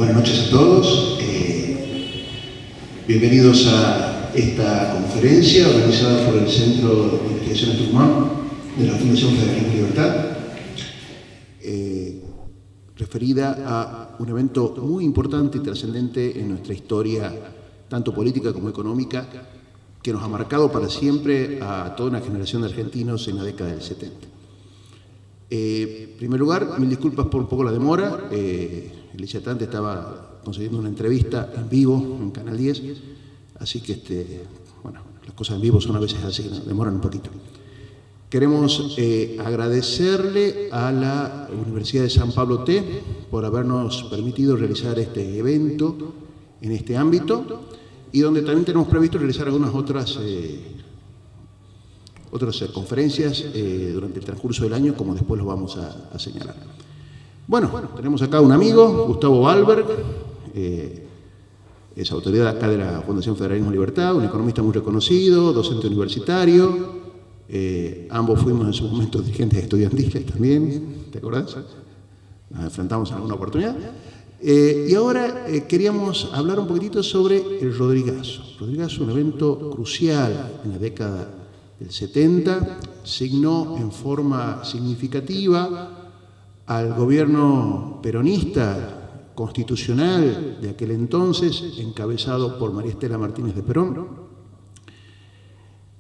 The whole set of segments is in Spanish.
Buenas noches a todos. Bienvenidos a esta conferencia organizada por el Centro de Investigaciones Tucumán de la Fundación Federalismo y Libertad, referida a un evento muy importante y trascendente en nuestra historia, tanto política como económica, que nos ha marcado para siempre a toda una generación de argentinos en la década del 70. En primer lugar, mil disculpas por un poco la demora. El disertante estaba concediendo una entrevista en vivo en Canal 10, así que bueno, las cosas en vivo son a veces así, ¿no? Demoran un poquito. Queremos agradecerle a la Universidad de San Pablo T por habernos permitido realizar este evento en este ámbito, y donde también tenemos previsto realizar algunas otras conferencias durante el transcurso del año, como después lo vamos a señalar. Bueno, tenemos acá un amigo, Gustavo Balberg, es autoridad acá de la Fundación Federalismo y Libertad, un economista muy reconocido, docente universitario. Ambos fuimos en su momento dirigentes estudiantiles también, ¿te acordás? Nos enfrentamos en alguna oportunidad. Y ahora queríamos hablar un poquitito sobre el Rodrigazo. Rodrigazo, un evento crucial en la década del 70, signó en forma significativa al gobierno peronista constitucional de aquel entonces, encabezado por María Estela Martínez de Perón,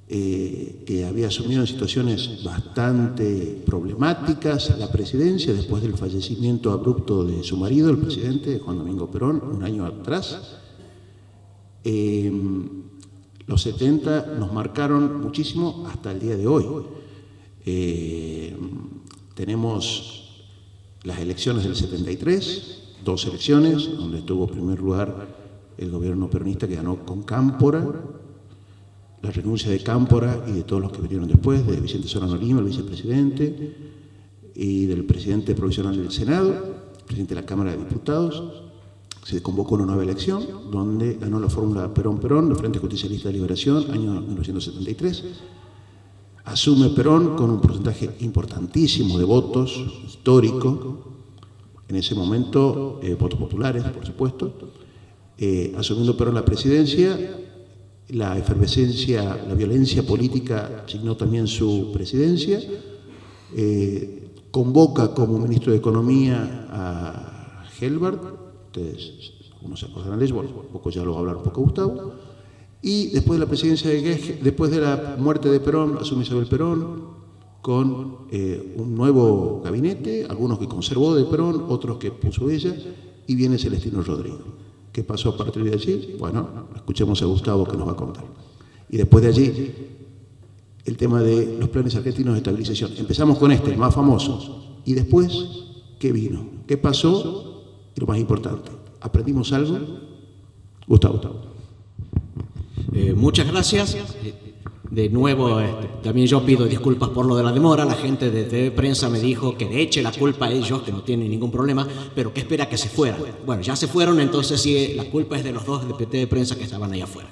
que había asumido en situaciones bastante problemáticas la presidencia después del fallecimiento abrupto de su marido, el presidente Juan Domingo Perón, un año atrás. Los 70 nos marcaron muchísimo hasta el día de hoy. Tenemos las elecciones del 73, dos elecciones, donde estuvo en primer lugar el gobierno peronista que ganó con Cámpora, la renuncia de Cámpora y de todos los que vinieron después, de Vicente Solano Lima, el vicepresidente, y del presidente provisional del Senado, presidente de la Cámara de Diputados. Se convocó una nueva elección, donde ganó la fórmula Perón-Perón, el Frente Justicialista de Liberación, año 1973. Asume Perón con un porcentaje importantísimo de votos, histórico, en ese momento, votos populares, por supuesto. Asumiendo Perón la presidencia, la efervescencia, la violencia política signó también su presidencia. Convoca como ministro de Economía a Gelbart, ustedes algunos se acordarán de ello, bueno, un poco ya lo va a hablar un poco Gustavo. Y después de la presidencia de Gege, después de la muerte de Perón, asume Isabel Perón con un nuevo gabinete, algunos que conservó de Perón, otros que puso ella, y viene Celestino Rodrigo. ¿Qué pasó a partir de allí? Bueno, escuchemos a Gustavo que nos va a contar. Y después de allí, el tema de los planes argentinos de estabilización. Empezamos con el más famoso. Y después, ¿qué vino? ¿Qué pasó? Y lo más importante, ¿aprendimos algo? Gustavo. Muchas gracias. De nuevo, también yo pido disculpas por lo de la demora. La gente de TV Prensa me dijo que le eche la culpa a ellos, que no tienen ningún problema, pero que espera que se fueran. Bueno, ya se fueron, entonces sí, la culpa es de los dos de TV Prensa que estaban ahí afuera.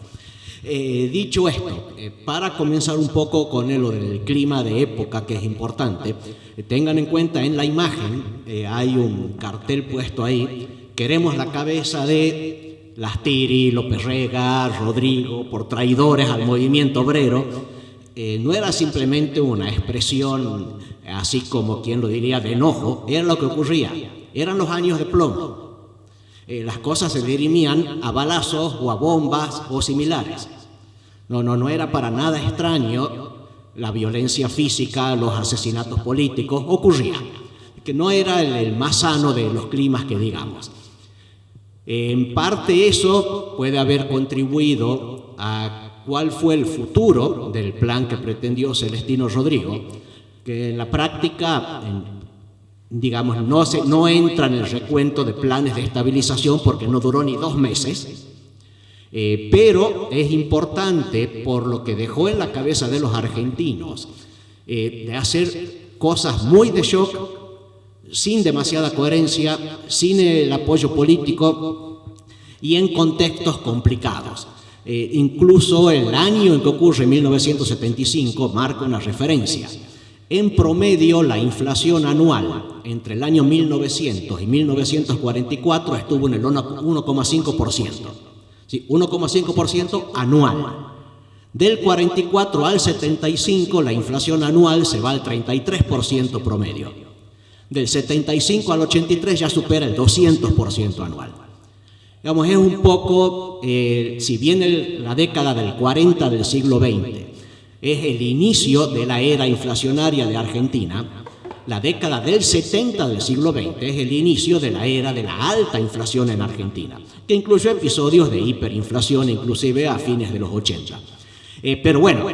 Dicho esto, para comenzar un poco con lo del clima de época, que es importante, tengan en cuenta en la imagen, hay un cartel puesto ahí: queremos la cabeza de Lastiri, López Rega, Rodrigo, por traidores al movimiento obrero. No era simplemente una expresión, así como quien lo diría, de enojo, era lo que ocurría, eran los años de plomo. Las cosas se dirimían a balazos o a bombas o similares. No era para nada extraño la violencia física, los asesinatos políticos, ocurría, que no era el más sano de los climas que digamos. En parte eso puede haber contribuido a cuál fue el futuro del plan que pretendió Celestino Rodrigo, que en la práctica, digamos, no entra en el recuento de planes de estabilización porque no duró ni 2 meses, pero es importante por lo que dejó en la cabeza de los argentinos, de hacer cosas muy de shock, sin demasiada coherencia, sin el apoyo político y en contextos complicados. Incluso el año en que ocurre, 1975, marca una referencia. En promedio, la inflación anual entre el año 1900 y 1944 estuvo en el 1,5%. ¿Sí? 1,5% anual. Del 44 al 75, la inflación anual se va al 33% promedio. Del 75 al 83 ya supera el 200% anual. Digamos, es un poco, si bien la década del 40 del siglo XX es el inicio de la era inflacionaria de Argentina, la década del 70 del siglo XX es el inicio de la era de la alta inflación en Argentina, que incluyó episodios de hiperinflación inclusive a fines de los 80. Pero bueno,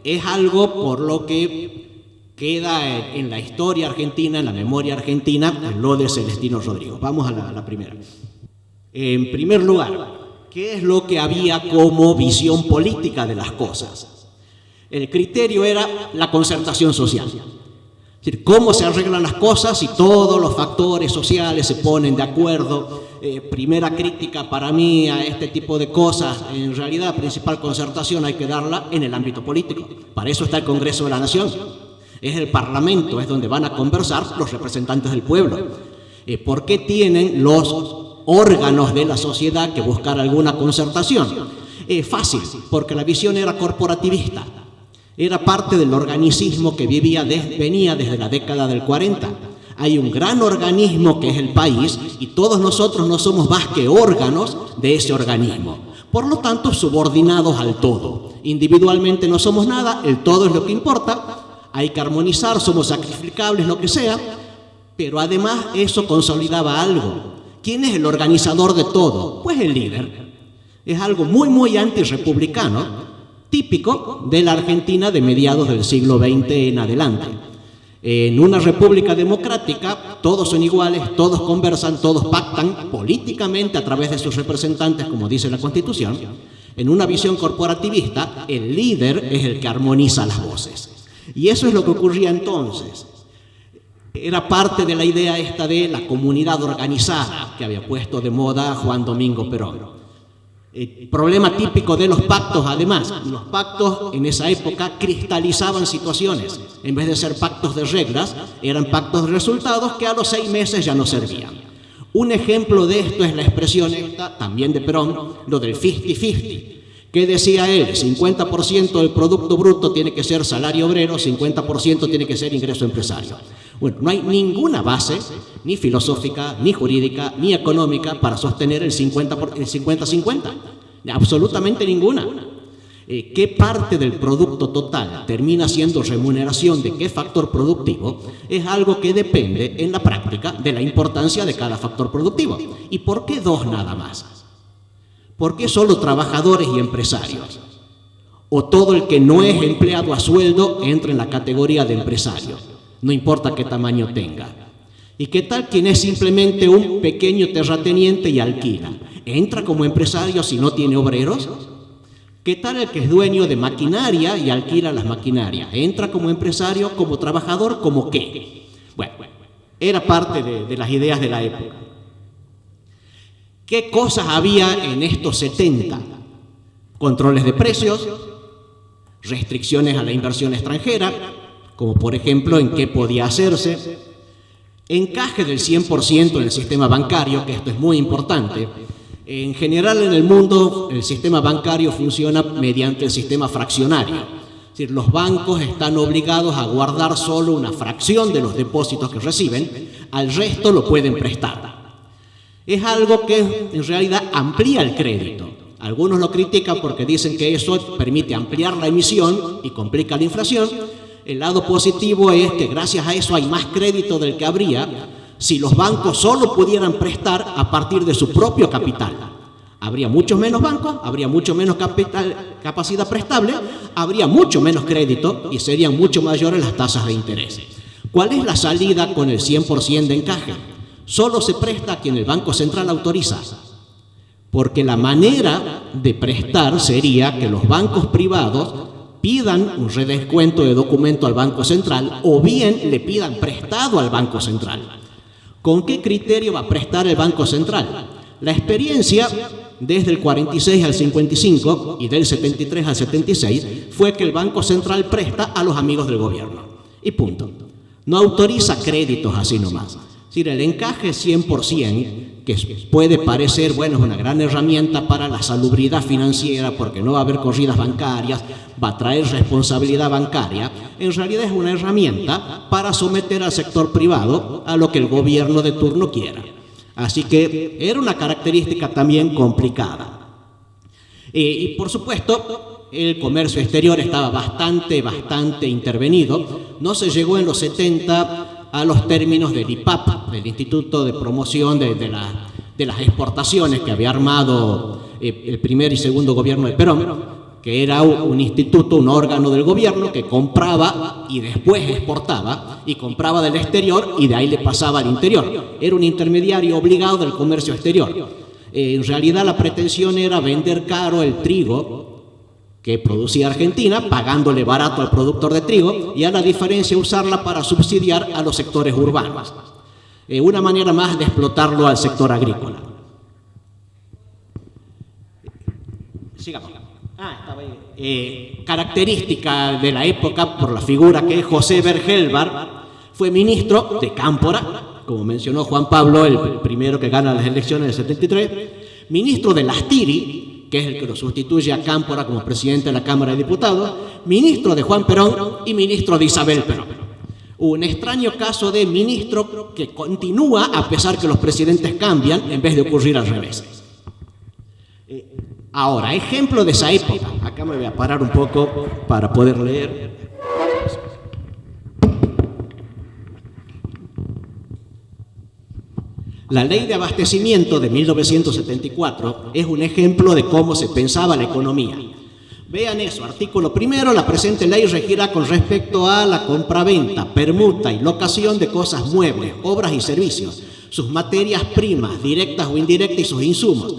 es algo por lo que queda en la historia argentina, en la memoria argentina, lo de Celestino Rodrigo. Vamos a la primera. En primer lugar, ¿qué es lo que había como visión política de las cosas? El criterio era la concertación social. Es decir, cómo se arreglan las cosas si todos los factores sociales se ponen de acuerdo. Primera crítica para mí a este tipo de cosas, en realidad la principal concertación hay que darla en el ámbito político. Para eso está el Congreso de la Nación. Es el Parlamento, es donde van a conversar los representantes del pueblo. ¿Por qué tienen los órganos de la sociedad que buscar alguna concertación? Fácil, porque la visión era corporativista. Era parte del organicismo que venía desde la década del 40. Hay un gran organismo que es el país y todos nosotros no somos más que órganos de ese organismo. Por lo tanto, subordinados al todo. Individualmente no somos nada, el todo es lo que importa. Hay que armonizar, somos sacrificables, lo que sea. Pero además eso consolidaba algo. ¿Quién es el organizador de todo? Pues el líder. Es algo muy, muy antirrepublicano, típico de la Argentina de mediados del siglo XX en adelante. En una república democrática todos son iguales, todos conversan, todos pactan políticamente a través de sus representantes, como dice la Constitución. En una visión corporativista, el líder es el que armoniza las voces. Y eso es lo que ocurría entonces. Era parte de la idea esta de la comunidad organizada que había puesto de moda Juan Domingo Perón. El problema típico de los pactos, además, los pactos en esa época cristalizaban situaciones. En vez de ser pactos de reglas, eran pactos de resultados que a los 6 meses ya no servían. Un ejemplo de esto es la expresión esta, también de Perón, lo del 50-50. ¿Qué decía él? 50% del Producto Bruto tiene que ser salario obrero, 50% tiene que ser ingreso empresario. Bueno, no hay ninguna base, ni filosófica, ni jurídica, ni económica, para sostener el 50-50. Absolutamente ninguna. ¿Qué parte del producto total termina siendo remuneración de qué factor productivo? Es algo que depende, en la práctica, de la importancia de cada factor productivo. ¿Y por qué 2 nada más? ¿Por qué solo trabajadores y empresarios? ¿O todo el que no es empleado a sueldo entra en la categoría de empresario? No importa qué tamaño tenga. ¿Y qué tal quien es simplemente un pequeño terrateniente y alquila? ¿Entra como empresario si no tiene obreros? ¿Qué tal el que es dueño de maquinaria y alquila las maquinarias? ¿Entra como empresario, como trabajador, como qué? Bueno, era parte de las ideas de la época. ¿Qué cosas había en estos 70? Controles de precios, restricciones a la inversión extranjera, como por ejemplo en qué podía hacerse, encaje del 100% en el sistema bancario, que esto es muy importante. En general en el mundo el sistema bancario funciona mediante el sistema fraccionario. Es decir, los bancos están obligados a guardar solo una fracción de los depósitos que reciben, al resto lo pueden prestar. Es algo que en realidad amplía el crédito. Algunos lo critican porque dicen que eso permite ampliar la emisión y complica la inflación. El lado positivo es que gracias a eso hay más crédito del que habría si los bancos solo pudieran prestar a partir de su propio capital. Habría muchos menos bancos, habría mucho menos capacidad prestable, habría mucho menos crédito y serían mucho mayores las tasas de interés. ¿Cuál es la salida con el 100% de encaje? Solo se presta a quien el Banco Central autoriza, porque la manera de prestar sería que los bancos privados pidan un redescuento de documento al Banco Central o bien le pidan prestado al Banco Central. ¿Con qué criterio va a prestar el Banco Central? La experiencia desde el 46 al 55 y del 73 al 76 fue que el Banco Central presta a los amigos del gobierno. y punto. No autoriza créditos así nomás. Es decir, el encaje 100%, que puede parecer, bueno, es una gran herramienta para la salubridad financiera porque no va a haber corridas bancarias, va a traer responsabilidad bancaria, en realidad es una herramienta para someter al sector privado a lo que el gobierno de turno quiera. Así que era una característica también complicada. Y por supuesto, el comercio exterior estaba bastante intervenido. No se llegó en los 70 a los términos del IPAP, del Instituto de Promoción de las Exportaciones que había armado el primer y segundo gobierno de Perón, que era un instituto, un órgano del gobierno que compraba y después exportaba, y compraba del exterior y de ahí le pasaba al interior. Era un intermediario obligado del comercio exterior. En realidad la pretensión era vender caro el trigo que producía Argentina, pagándole barato al productor de trigo, y a la diferencia usarla para subsidiar a los sectores urbanos. Una manera más de explotarlo al sector agrícola. Sigamos. Estaba ahí. Característica de la época por la figura que es José Bergelbar, fue ministro de Cámpora, como mencionó Juan Pablo, el primero que gana las elecciones del 73, ministro de Lastiri, que es el que lo sustituye a Cámpora como presidente de la Cámara de Diputados, ministro de Juan Perón y ministro de Isabel Perón. Un extraño caso de ministro que continúa a pesar que los presidentes cambian en vez de ocurrir al revés. Ahora, ejemplo de esa época. Acá me voy a parar un poco para poder leer. La Ley de Abastecimiento de 1974 es un ejemplo de cómo se pensaba la economía. Vean eso, artículo primero, la presente ley regirá con respecto a la compraventa, permuta y locación de cosas muebles, obras y servicios, sus materias primas, directas o indirectas y sus insumos.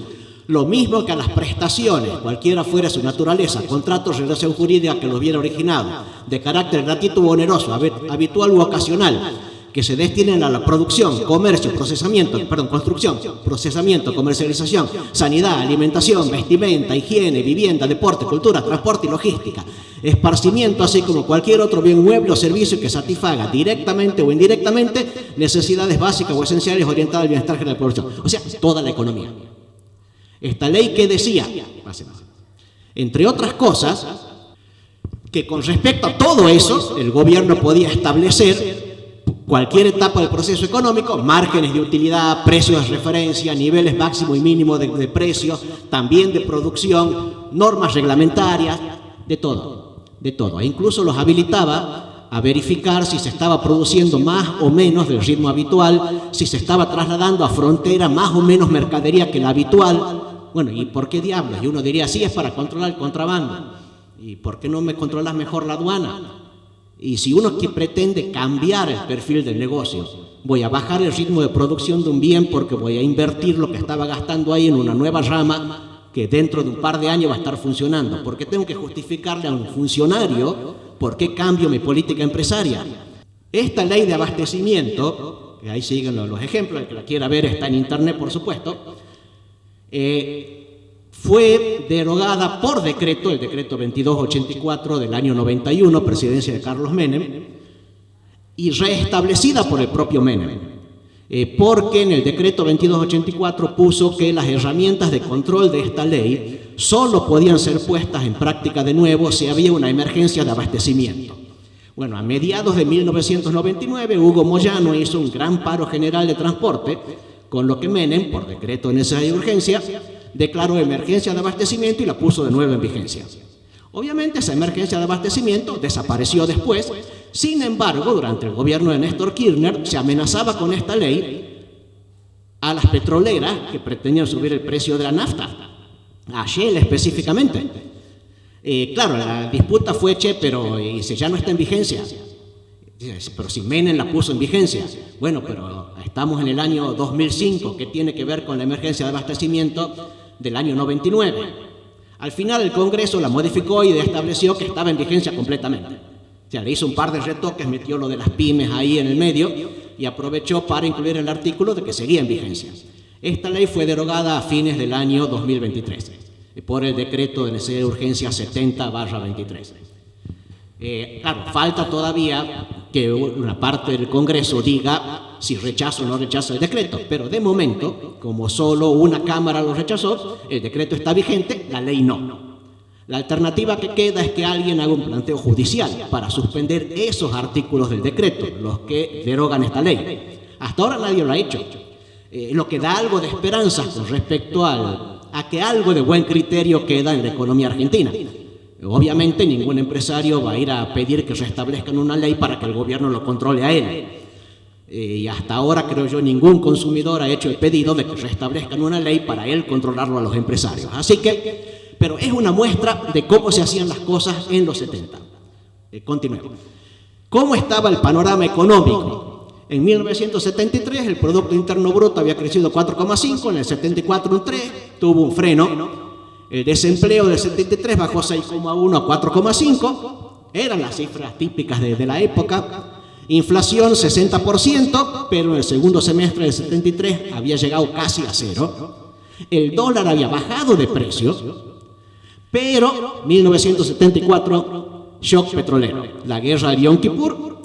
Lo mismo que a las prestaciones, cualquiera fuera su naturaleza, contratos, relación jurídica que los hubiera originado, de carácter gratuito o oneroso, habitual u ocasional, que se destinen a la producción, comercio, construcción, procesamiento, comercialización, sanidad, alimentación, vestimenta, higiene, vivienda, deporte, cultura, transporte y logística, esparcimiento, así como cualquier otro bien mueble o servicio que satisfaga directamente o indirectamente necesidades básicas o esenciales orientadas al bienestar general de la población. O sea, toda la economía. Esta ley que decía, entre otras cosas, que con respecto a todo eso, el gobierno podía establecer cualquier etapa del proceso económico, márgenes de utilidad, precios de referencia, niveles máximo y mínimo de precios, también de producción, normas reglamentarias, de todo. E incluso los habilitaba a verificar si se estaba produciendo más o menos del ritmo habitual, si se estaba trasladando a frontera más o menos mercadería que la habitual. Bueno, ¿y por qué diablos? Y uno diría, sí, es para controlar el contrabando. ¿Y por qué no me controlas mejor la aduana? Y si uno que pretende cambiar el perfil del negocio, voy a bajar el ritmo de producción de un bien porque voy a invertir lo que estaba gastando ahí en una nueva rama que dentro de un par de años va a estar funcionando, porque tengo que justificarle a un funcionario por qué cambio mi política empresaria. Esta ley de abastecimiento, que ahí siguen los ejemplos, el que la quiera ver está en internet, por supuesto, fue derogada por decreto, el decreto 2284 del año 91, presidencia de Carlos Menem, y reestablecida por el propio Menem, porque en el decreto 2284 puso que las herramientas de control de esta ley solo podían ser puestas en práctica de nuevo si había una emergencia de abastecimiento. Bueno, a mediados de 1999, Hugo Moyano hizo un gran paro general de transporte, con lo que Menem, por decreto de necesidad y urgencia, declaró emergencia de abastecimiento y la puso de nuevo en vigencia. Obviamente esa emergencia de abastecimiento desapareció después. Sin embargo, durante el gobierno de Néstor Kirchner se amenazaba con esta ley a las petroleras que pretendían subir el precio de la nafta, a Shell específicamente. Claro, la disputa fue, pero ya no está en vigencia. Pero si Menem la puso en vigencia. Bueno, pero estamos en el año 2005, ¿qué tiene que ver con la emergencia de abastecimiento del año 99? Al final el Congreso la modificó y estableció que estaba en vigencia completamente. O sea, le hizo un par de retoques, metió lo de las pymes ahí en el medio y aprovechó para incluir el artículo de que seguía en vigencia. Esta ley fue derogada a fines del año 2023 por el decreto de necesidad de urgencia 70/23. Claro, falta todavía que una parte del Congreso diga si rechaza o no rechaza el decreto, pero de momento, como solo una Cámara lo rechazó, el decreto está vigente, la ley no. La alternativa que queda es que alguien haga un planteo judicial para suspender esos artículos del decreto, los que derogan esta ley. Hasta ahora nadie lo ha hecho, lo que da algo de esperanza con respecto a que algo de buen criterio queda en la economía argentina. Obviamente ningún empresario va a ir a pedir que restablezcan una ley para que el gobierno lo controle a él. Y hasta ahora, creo yo, ningún consumidor ha hecho el pedido de que restablezcan una ley para él controlarlo a los empresarios. Así que, pero es una muestra de cómo se hacían las cosas en los 70. Continuemos. ¿Cómo estaba el panorama económico? En 1973 el Producto Interno Bruto había crecido 4,5, en el 74 un 3, tuvo un freno. El desempleo del 73 bajó 6,1 a 4,5, eran las cifras típicas de la época. Inflación 60%, pero en el segundo semestre del 73 había llegado casi a cero. El dólar había bajado de precio, pero 1974, shock petrolero, la guerra de Yom Kippur,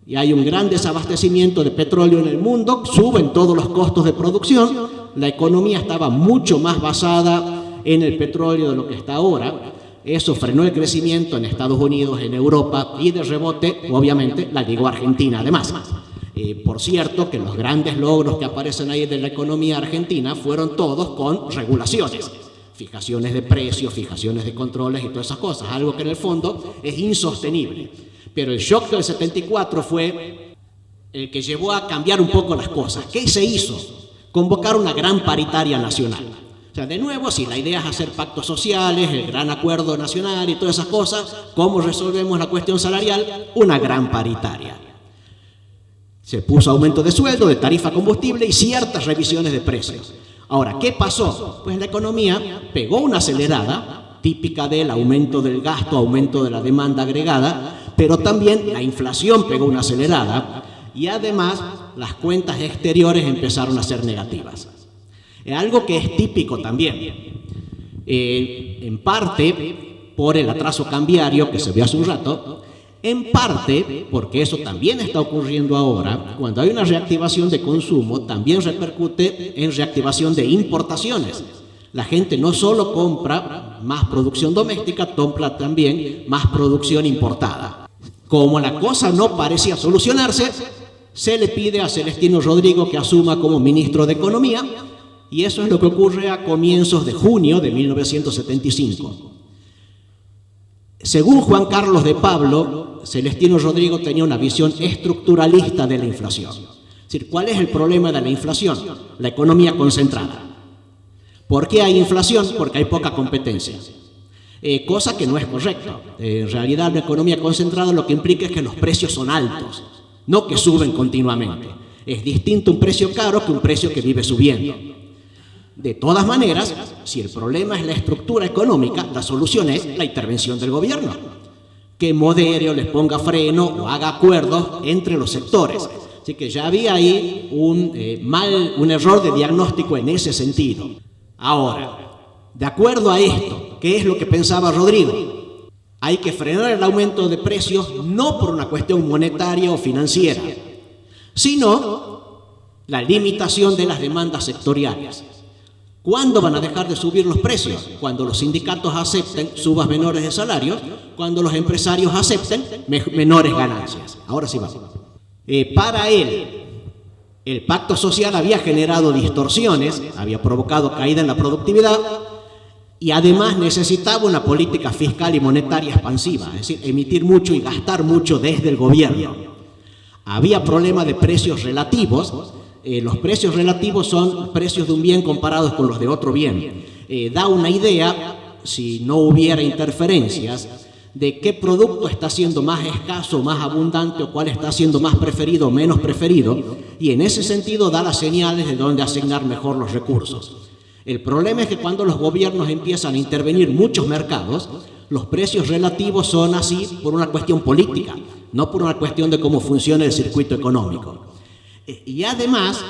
y hay un gran desabastecimiento de petróleo en el mundo, suben todos los costos de producción, la economía estaba mucho más basada en el petróleo de lo que está ahora. Eso frenó el crecimiento en Estados Unidos, en Europa, y de rebote, obviamente, la llegó a Argentina además. Por cierto, que los grandes logros que aparecen ahí de la economía argentina fueron todos con regulaciones, fijaciones de precios, fijaciones de controles y todas esas cosas, algo que en el fondo es insostenible. Pero el shock del 74 fue el que llevó a cambiar un poco las cosas. ¿Qué se hizo? Convocar una gran paritaria nacional. O sea, de nuevo, si la idea es hacer pactos sociales, el gran acuerdo nacional y todas esas cosas, ¿cómo resolvemos la cuestión salarial? Una gran paritaria. Se puso aumento de sueldo, de tarifa combustible y ciertas revisiones de precios. Ahora, ¿qué pasó? Pues la economía pegó una acelerada, típica del aumento del gasto, aumento de la demanda agregada, pero también la inflación pegó una acelerada y además las cuentas exteriores empezaron a ser negativas. Algo que es típico también, en parte por el atraso cambiario que se vio hace un rato, en parte porque eso también está ocurriendo ahora, cuando hay una reactivación de consumo, también repercute en reactivación de importaciones. La gente no solo compra más producción doméstica, compra también más producción importada. Como la cosa no parecía solucionarse, se le pide a Celestino Rodrigo que asuma como ministro de Economía, y eso es lo que ocurre a comienzos de junio de 1975. Según Juan Carlos de Pablo, Celestino Rodrigo tenía una visión estructuralista de la inflación. Es decir, ¿cuál es el problema de la inflación? La economía concentrada. ¿Por qué hay inflación? Porque hay poca competencia. Cosa que no es correcta. En realidad, la economía concentrada lo que implica es que los precios son altos, no que suben continuamente. Es distinto un precio caro que un precio que vive subiendo. De todas maneras, si el problema es la estructura económica, la solución es la intervención del gobierno, que modere o les ponga freno o haga acuerdos entre los sectores. Así que ya había ahí un error de diagnóstico en ese sentido. Ahora, de acuerdo a esto, ¿qué es lo que pensaba Rodrigo? Hay que frenar el aumento de precios no por una cuestión monetaria o financiera, sino la limitación de las demandas sectoriales. ¿Cuándo van a dejar de subir los precios? Cuando los sindicatos acepten subas menores de salarios, cuando los empresarios acepten menores ganancias. Ahora sí vamos. Para él, el pacto social había generado distorsiones, había provocado caída en la productividad y además necesitaba una política fiscal y monetaria expansiva, es decir, emitir mucho y gastar mucho desde el gobierno. Había problema de precios relativos. Los precios relativos son precios de un bien comparados con los de otro bien. Da una idea, si no hubiera interferencias, de qué producto está siendo más escaso, más abundante, o cuál está siendo más preferido o menos preferido, y en ese sentido da las señales de dónde asignar mejor los recursos. El problema es que cuando los gobiernos empiezan a intervenir muchos mercados, los precios relativos son así por una cuestión política, no por una cuestión de cómo funciona el circuito económico. Y además,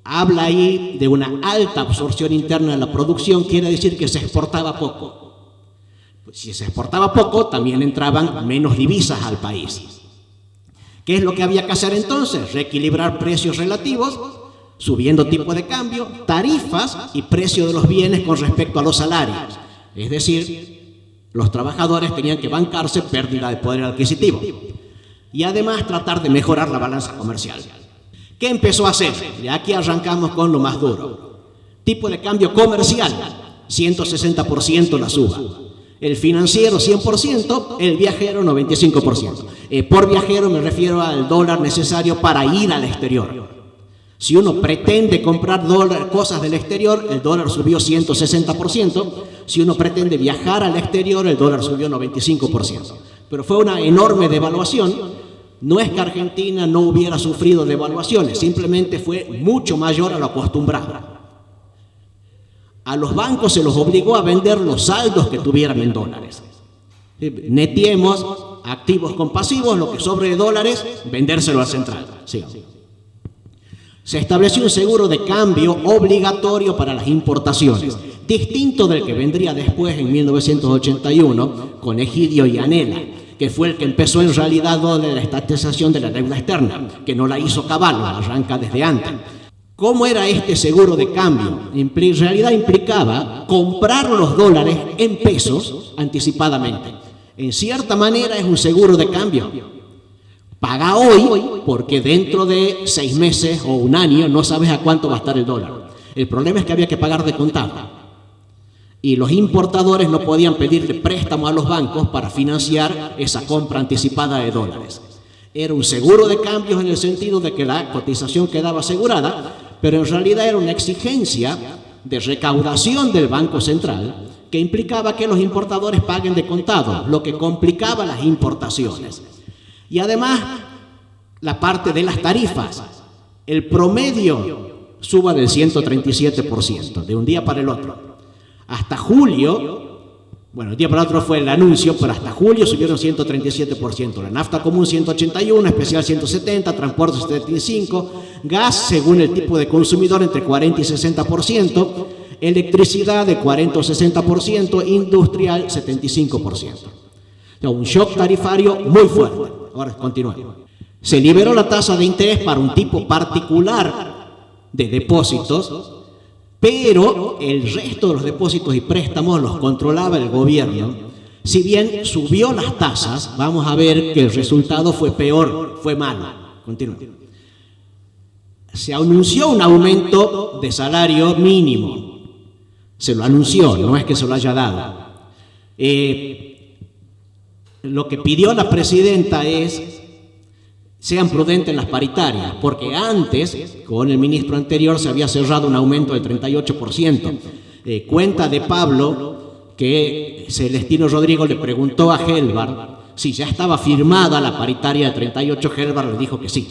habla ahí de una alta absorción interna de la producción, quiere decir que se exportaba poco. Pues si se exportaba poco, también entraban menos divisas al país. ¿Qué es lo que había que hacer entonces? Reequilibrar precios relativos, subiendo tipo de cambio, tarifas y precio de los bienes con respecto a los salarios. Es decir, los trabajadores tenían que bancarse pérdida de poder adquisitivo. Y además tratar de mejorar la balanza comercial. ¿Qué empezó a hacer? Y aquí arrancamos con lo más duro. Tipo de cambio comercial, 160% la suba. El financiero 100%, el viajero 95%. Por viajero me refiero al dólar necesario para ir al exterior. Si uno pretende comprar cosas del exterior, el dólar subió 160%. Si uno pretende viajar al exterior, el dólar subió 95%. Pero fue una enorme devaluación. No es que Argentina no hubiera sufrido devaluaciones, simplemente fue mucho mayor a lo acostumbrado. A los bancos se los obligó a vender los saldos que tuvieran en dólares. Netiemos activos con pasivos, lo que sobre de dólares, vendérselo al central. Sigamos. Se estableció un seguro de cambio obligatorio para las importaciones, distinto del que vendría después en 1981 con Egidio y Anela, que fue el que empezó en realidad la estatización de la deuda externa, que no la hizo Cavallo, arranca desde antes. ¿Cómo era este seguro de cambio? En realidad implicaba comprar los dólares en pesos anticipadamente. En cierta manera es un seguro de cambio. Paga hoy porque dentro de 6 meses o un año no sabes a cuánto va a estar el dólar. El problema es que había que pagar de contado. Y los importadores no podían pedirle préstamo a los bancos para financiar esa compra anticipada de dólares. Era un seguro de cambios en el sentido de que la cotización quedaba asegurada, pero en realidad era una exigencia de recaudación del Banco Central que implicaba que los importadores paguen de contado, lo que complicaba las importaciones. Y además, la parte de las tarifas, el promedio suba del 137%, de un día para el otro. Hasta julio, bueno, el día para el otro fue el anuncio, pero hasta julio subieron 137%. La nafta común 181, especial 170, transporte 75, gas según el tipo de consumidor entre 40 y 60%, electricidad de 40 o 60%, industrial 75%. Un shock tarifario muy fuerte. Ahora continuemos. Se liberó la tasa de interés para un tipo particular de depósitos, pero el resto de los depósitos y préstamos los controlaba el gobierno. Si bien subió las tasas, vamos a ver que el resultado fue peor, fue malo. Continuemos. Se anunció un aumento de salario mínimo. Se lo anunció, no es que se lo haya dado. Lo que pidió la presidenta es sean prudentes en las paritarias, porque antes, con el ministro anterior, se había cerrado un aumento del 38%. Cuenta de Pablo que Celestino Rodrigo le preguntó a Helbar si ya estaba firmada la paritaria de 38, Helbar le dijo que sí.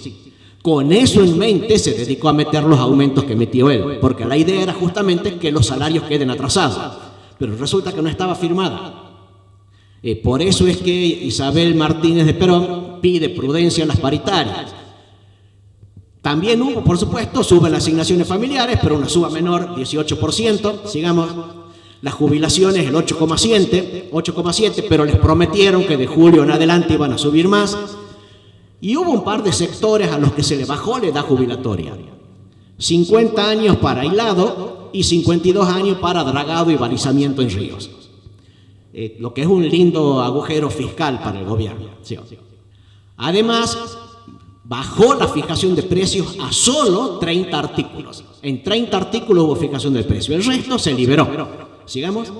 Con eso en mente se dedicó a meter los aumentos que metió él, porque la idea era justamente que los salarios queden atrasados, pero resulta que no estaba firmada. Por eso es que Isabel Martínez de Perón pide prudencia en las paritarias. También hubo, por supuesto, suben las asignaciones familiares, pero una suba menor, 18%. Sigamos, las jubilaciones el 8,7, pero les prometieron que de julio en adelante iban a subir más. Y hubo un par de sectores a los que se le bajó la edad jubilatoria. 50 años para hilado y 52 años para dragado y balizamiento en ríos. Lo que es un lindo agujero fiscal para el gobierno. Sí. Además, bajó la fijación de precios a solo 30 artículos. En 30 artículos hubo fijación de precio, el resto se liberó. Sigamos.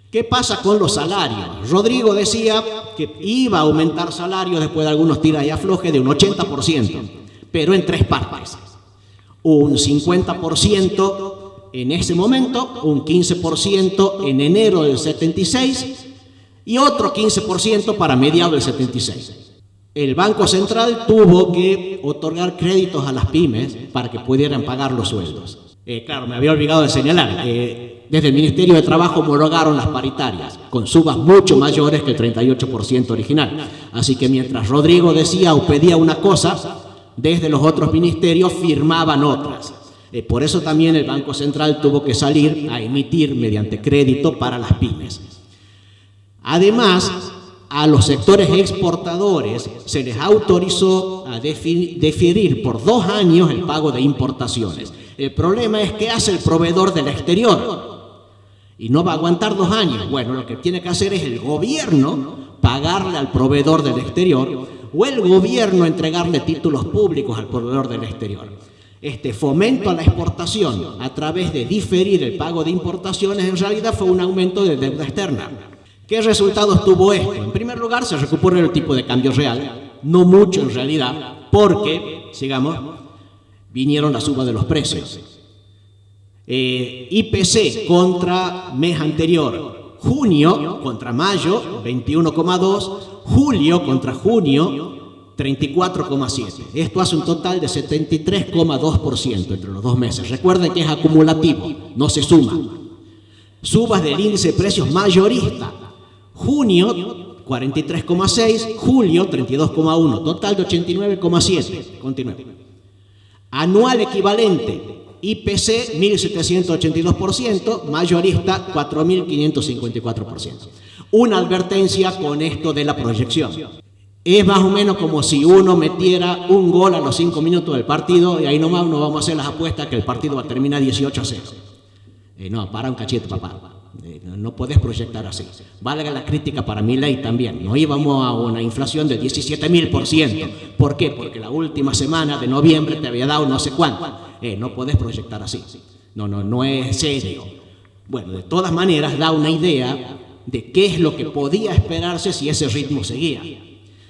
¿Qué pasa con los salarios? Rodrigo decía que iba a aumentar salarios después de algunos tiras y aflojes de un 80%, pero en 3 partes. Un 50% en ese momento, un 15% en enero del 76 y otro 15% para mediados del 76. El Banco Central tuvo que otorgar créditos a las pymes para que pudieran pagar los sueldos. Claro, me había olvidado de señalar, desde el Ministerio de Trabajo homologaron las paritarias, con subas mucho mayores que el 38% original. Así que mientras Rodrigo decía o pedía una cosa, desde los otros ministerios firmaban otras. Por eso también el Banco Central tuvo que salir a emitir mediante crédito para las pymes. Además, A los sectores exportadores se les autorizó a diferir por 2 años el pago de importaciones. El problema es qué hace el proveedor del exterior. Y no va a aguantar 2 años. Bueno, lo que tiene que hacer es el gobierno pagarle al proveedor del exterior o el gobierno entregarle títulos públicos al proveedor del exterior. Este fomento a la exportación a través de diferir el pago de importaciones en realidad fue un aumento de deuda externa. ¿Qué resultados tuvo esto? En primer lugar, se recuperó el tipo de cambio real, no mucho en realidad, porque, sigamos, vinieron la suba de los precios. IPC contra mes anterior, junio contra mayo, 21,2, julio contra junio, 34,7. Esto hace un total de 73,2% entre los 2 meses. Recuerden que es acumulativo, no se suma. Subas del índice de precios mayorista. Junio 43,6, julio 32,1, total de 89,7. Continúe. Anual equivalente, IPC 1.782%, mayorista 4.554%. Una advertencia con esto de la proyección. Es más o menos como si uno metiera un gol a los 5 minutos del partido y ahí nomás no vamos a hacer las apuestas que el partido va a terminar 18-0. No, para un cachete, papá. No puedes proyectar así. Valga la crítica para Milei también. No íbamos a una inflación de 17.000%. ¿Por qué? Porque la última semana de noviembre te había dado no sé cuánto. No puedes proyectar así. No es serio. Bueno, de todas maneras da una idea de qué es lo que podía esperarse si ese ritmo seguía.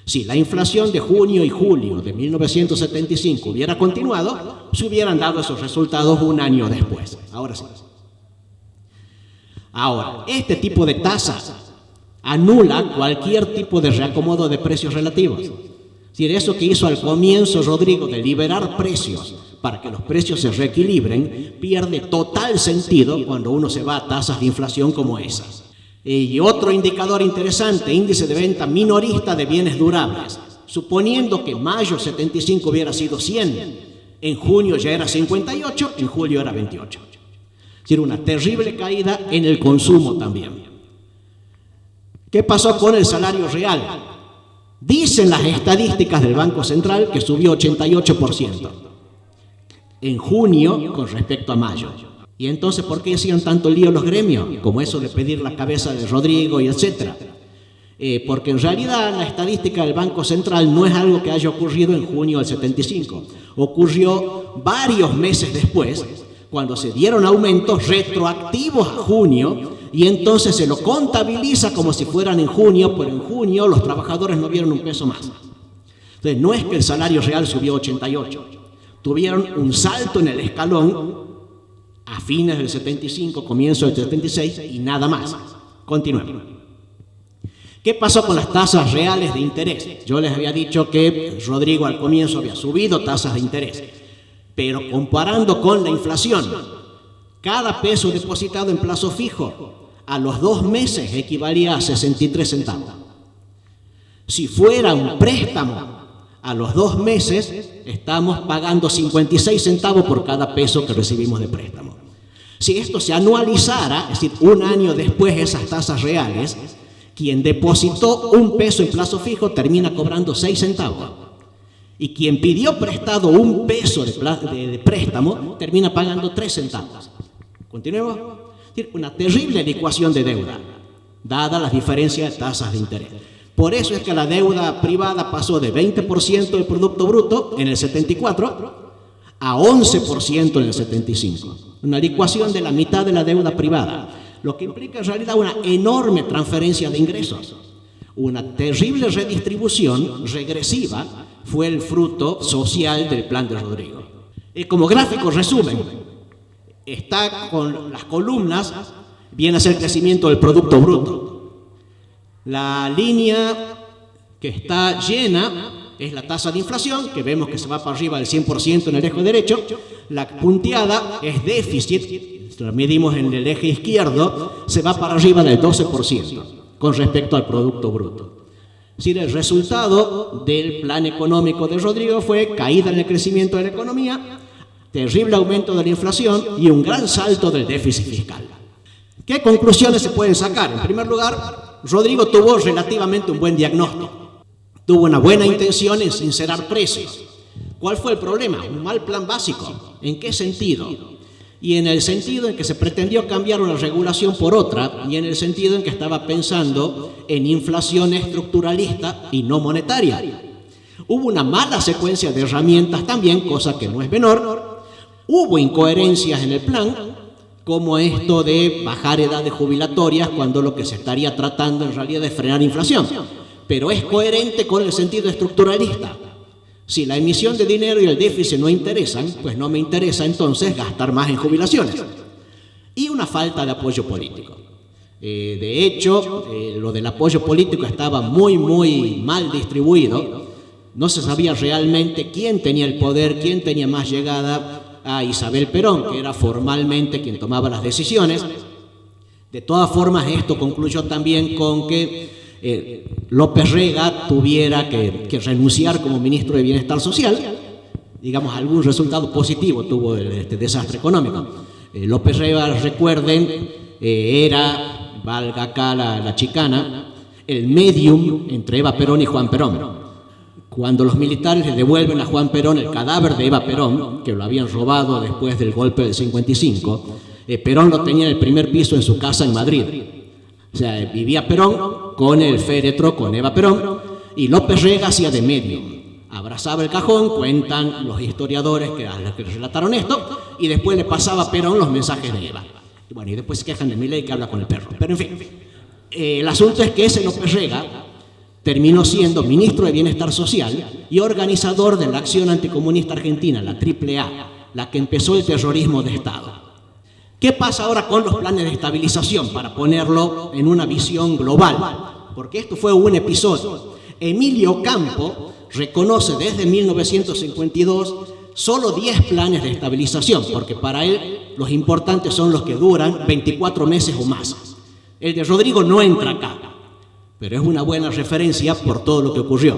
Si la inflación de junio y julio de 1975 hubiera continuado, se hubieran dado esos resultados un año después. Ahora sí. Ahora, este tipo de tasas anula cualquier tipo de reacomodo de precios relativos. Es decir, eso que hizo al comienzo Rodrigo de liberar precios para que los precios se reequilibren, pierde total sentido cuando uno se va a tasas de inflación como esas. Y otro indicador interesante, índice de venta minorista de bienes durables. Suponiendo que mayo 75 hubiera sido 100, en junio ya era 58, en julio era 28. Es decir, una terrible caída en el consumo también. ¿Qué pasó con el salario real? Dicen las estadísticas del Banco Central que subió 88% en junio con respecto a mayo. ¿Y entonces por qué hacían tanto lío los gremios? Como eso de pedir la cabeza de Rodrigo y etcétera. Porque en realidad la estadística del Banco Central no es algo que haya ocurrido en junio del 75. Ocurrió varios meses después, cuando se dieron aumentos retroactivos a junio, y entonces se lo contabiliza como si fueran en junio, pero en junio los trabajadores no vieron un peso más. Entonces no es que el salario real subió 88, tuvieron un salto en el escalón a fines del 75, comienzo del 76 y nada más. Continuemos. ¿Qué pasó con las tasas reales de interés? Yo les había dicho que Rodrigo al comienzo había subido tasas de interés, pero comparando con la inflación, cada peso depositado en plazo fijo a los 2 meses equivalía a 63 centavos. Si fuera un préstamo, a los 2 meses estamos pagando 56 centavos por cada peso que recibimos de préstamo. Si esto se anualizara, es decir, un año después de esas tasas reales, quien depositó un peso en plazo fijo termina cobrando 6 centavos. Y quien pidió prestado un peso de préstamo termina pagando 3 centavos. Continuemos. Es decir, una terrible licuación de deuda, dada las diferencias de tasas de interés. Por eso es que la deuda privada pasó de 20% del Producto Bruto en el 74 a 11% en el 75. Una licuación de la mitad de la deuda privada, lo que implica en realidad una enorme transferencia de ingresos. Una terrible redistribución regresiva fue el fruto social del plan de Rodrigo. Como gráfico resumen, está con las columnas, viene a ser el crecimiento del Producto Bruto. La línea que está llena es la tasa de inflación, que vemos que se va para arriba del 100% en el eje derecho. La punteada es déficit, lo medimos en el eje izquierdo, se va para arriba del 12% con respecto al Producto Bruto. Es decir, el resultado del plan económico de Rodrigo fue caída en el crecimiento de la economía, terrible aumento de la inflación y un gran salto del déficit fiscal. ¿Qué conclusiones se pueden sacar? En primer lugar, Rodrigo tuvo relativamente un buen diagnóstico. Tuvo una buena intención en sincerar precios. ¿Cuál fue el problema? Un mal plan básico. ¿En qué sentido? Y en el sentido en que se pretendió cambiar una regulación por otra, y en el sentido en que estaba pensando en inflación estructuralista y no monetaria. Hubo una mala secuencia de herramientas también, cosa que no es menor. Hubo incoherencias en el plan, como esto de bajar edades jubilatorias cuando lo que se estaría tratando en realidad es frenar inflación. Pero es coherente con el sentido estructuralista. Si la emisión de dinero y el déficit no interesan, pues no me interesa entonces gastar más en jubilaciones. Y una falta de apoyo político. De hecho, lo del apoyo político estaba muy mal distribuido. No se sabía realmente quién tenía el poder, quién tenía más llegada a Isabel Perón, que era formalmente quien tomaba las decisiones. De todas formas, esto concluyó también con que López Rega tuviera que renunciar como ministro de Bienestar Social. Digamos, algún resultado positivo tuvo este desastre económico. López Rega, recuerden, era, valga acá la chicana, el medium entre Eva Perón y Juan Perón. Cuando los militares le devuelven a Juan Perón el cadáver de Eva Perón, que lo habían robado después del golpe del 55, Perón lo tenía en el primer piso en su casa en Madrid. O sea, vivía Perón con el féretro, con Eva Perón, y López Rega hacía de medio. Abrazaba el cajón, cuentan los historiadores que relataron esto, y después le pasaba a Perón los mensajes de Eva. Y bueno, y después se quejan de Milei que habla con el perro. Pero en fin, el asunto es que ese López Rega terminó siendo ministro de Bienestar Social y organizador de la Acción Anticomunista Argentina, la AAA, la que empezó el terrorismo de Estado. ¿Qué pasa ahora con los planes de estabilización? Para ponerlo en una visión global, porque esto fue un episodio. Emilio Campo reconoce desde 1952 solo 10 planes de estabilización, porque para él los importantes son los que duran 24 meses o más. El de Rodrigo no entra acá, pero es una buena referencia por todo lo que ocurrió.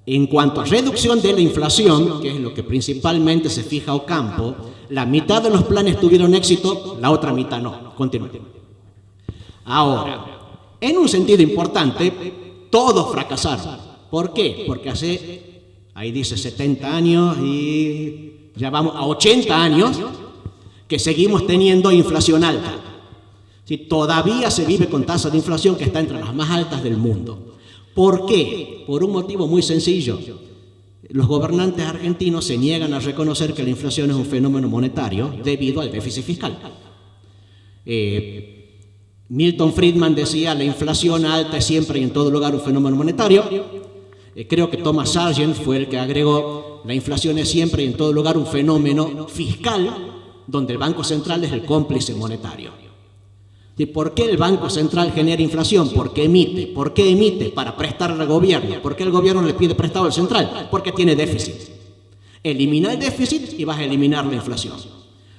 En cuanto a reducción de la inflación, que es lo que principalmente se fija Ocampo, la mitad de los planes tuvieron éxito, la otra mitad no. Continúe. Ahora, en un sentido importante, todos fracasaron. ¿Por qué? Porque hace, ahí dice 70 años y ya vamos a 80 años que seguimos teniendo inflación alta. ¿Sí? Todavía se vive con tasa de inflación que está entre las más altas del mundo. ¿Por qué? Por un motivo muy sencillo. Los gobernantes argentinos se niegan a reconocer que la inflación es un fenómeno monetario debido al déficit fiscal. Milton Friedman decía, la inflación alta es siempre y en todo lugar un fenómeno monetario. Creo que Thomas Sargent fue el que agregó, la inflación es siempre y en todo lugar un fenómeno fiscal, donde el Banco Central es el cómplice monetario. ¿Y por qué el Banco Central genera inflación? ¿Por qué emite? ¿Por qué emite? Para prestarle al gobierno. ¿Por qué el gobierno le pide prestado al central? Porque tiene déficit. Elimina el déficit y vas a eliminar la inflación.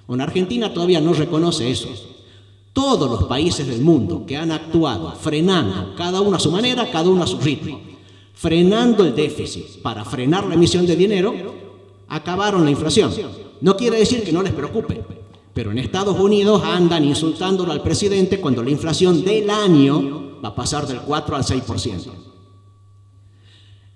Bueno, Argentina todavía no reconoce eso. Todos los países del mundo que han actuado frenando, cada uno a su manera, cada uno a su ritmo, frenando el déficit para frenar la emisión de dinero, acabaron la inflación. No quiere decir que no les preocupe. Pero en Estados Unidos andan insultándolo al presidente cuando la inflación del año va a pasar del 4 al 6%.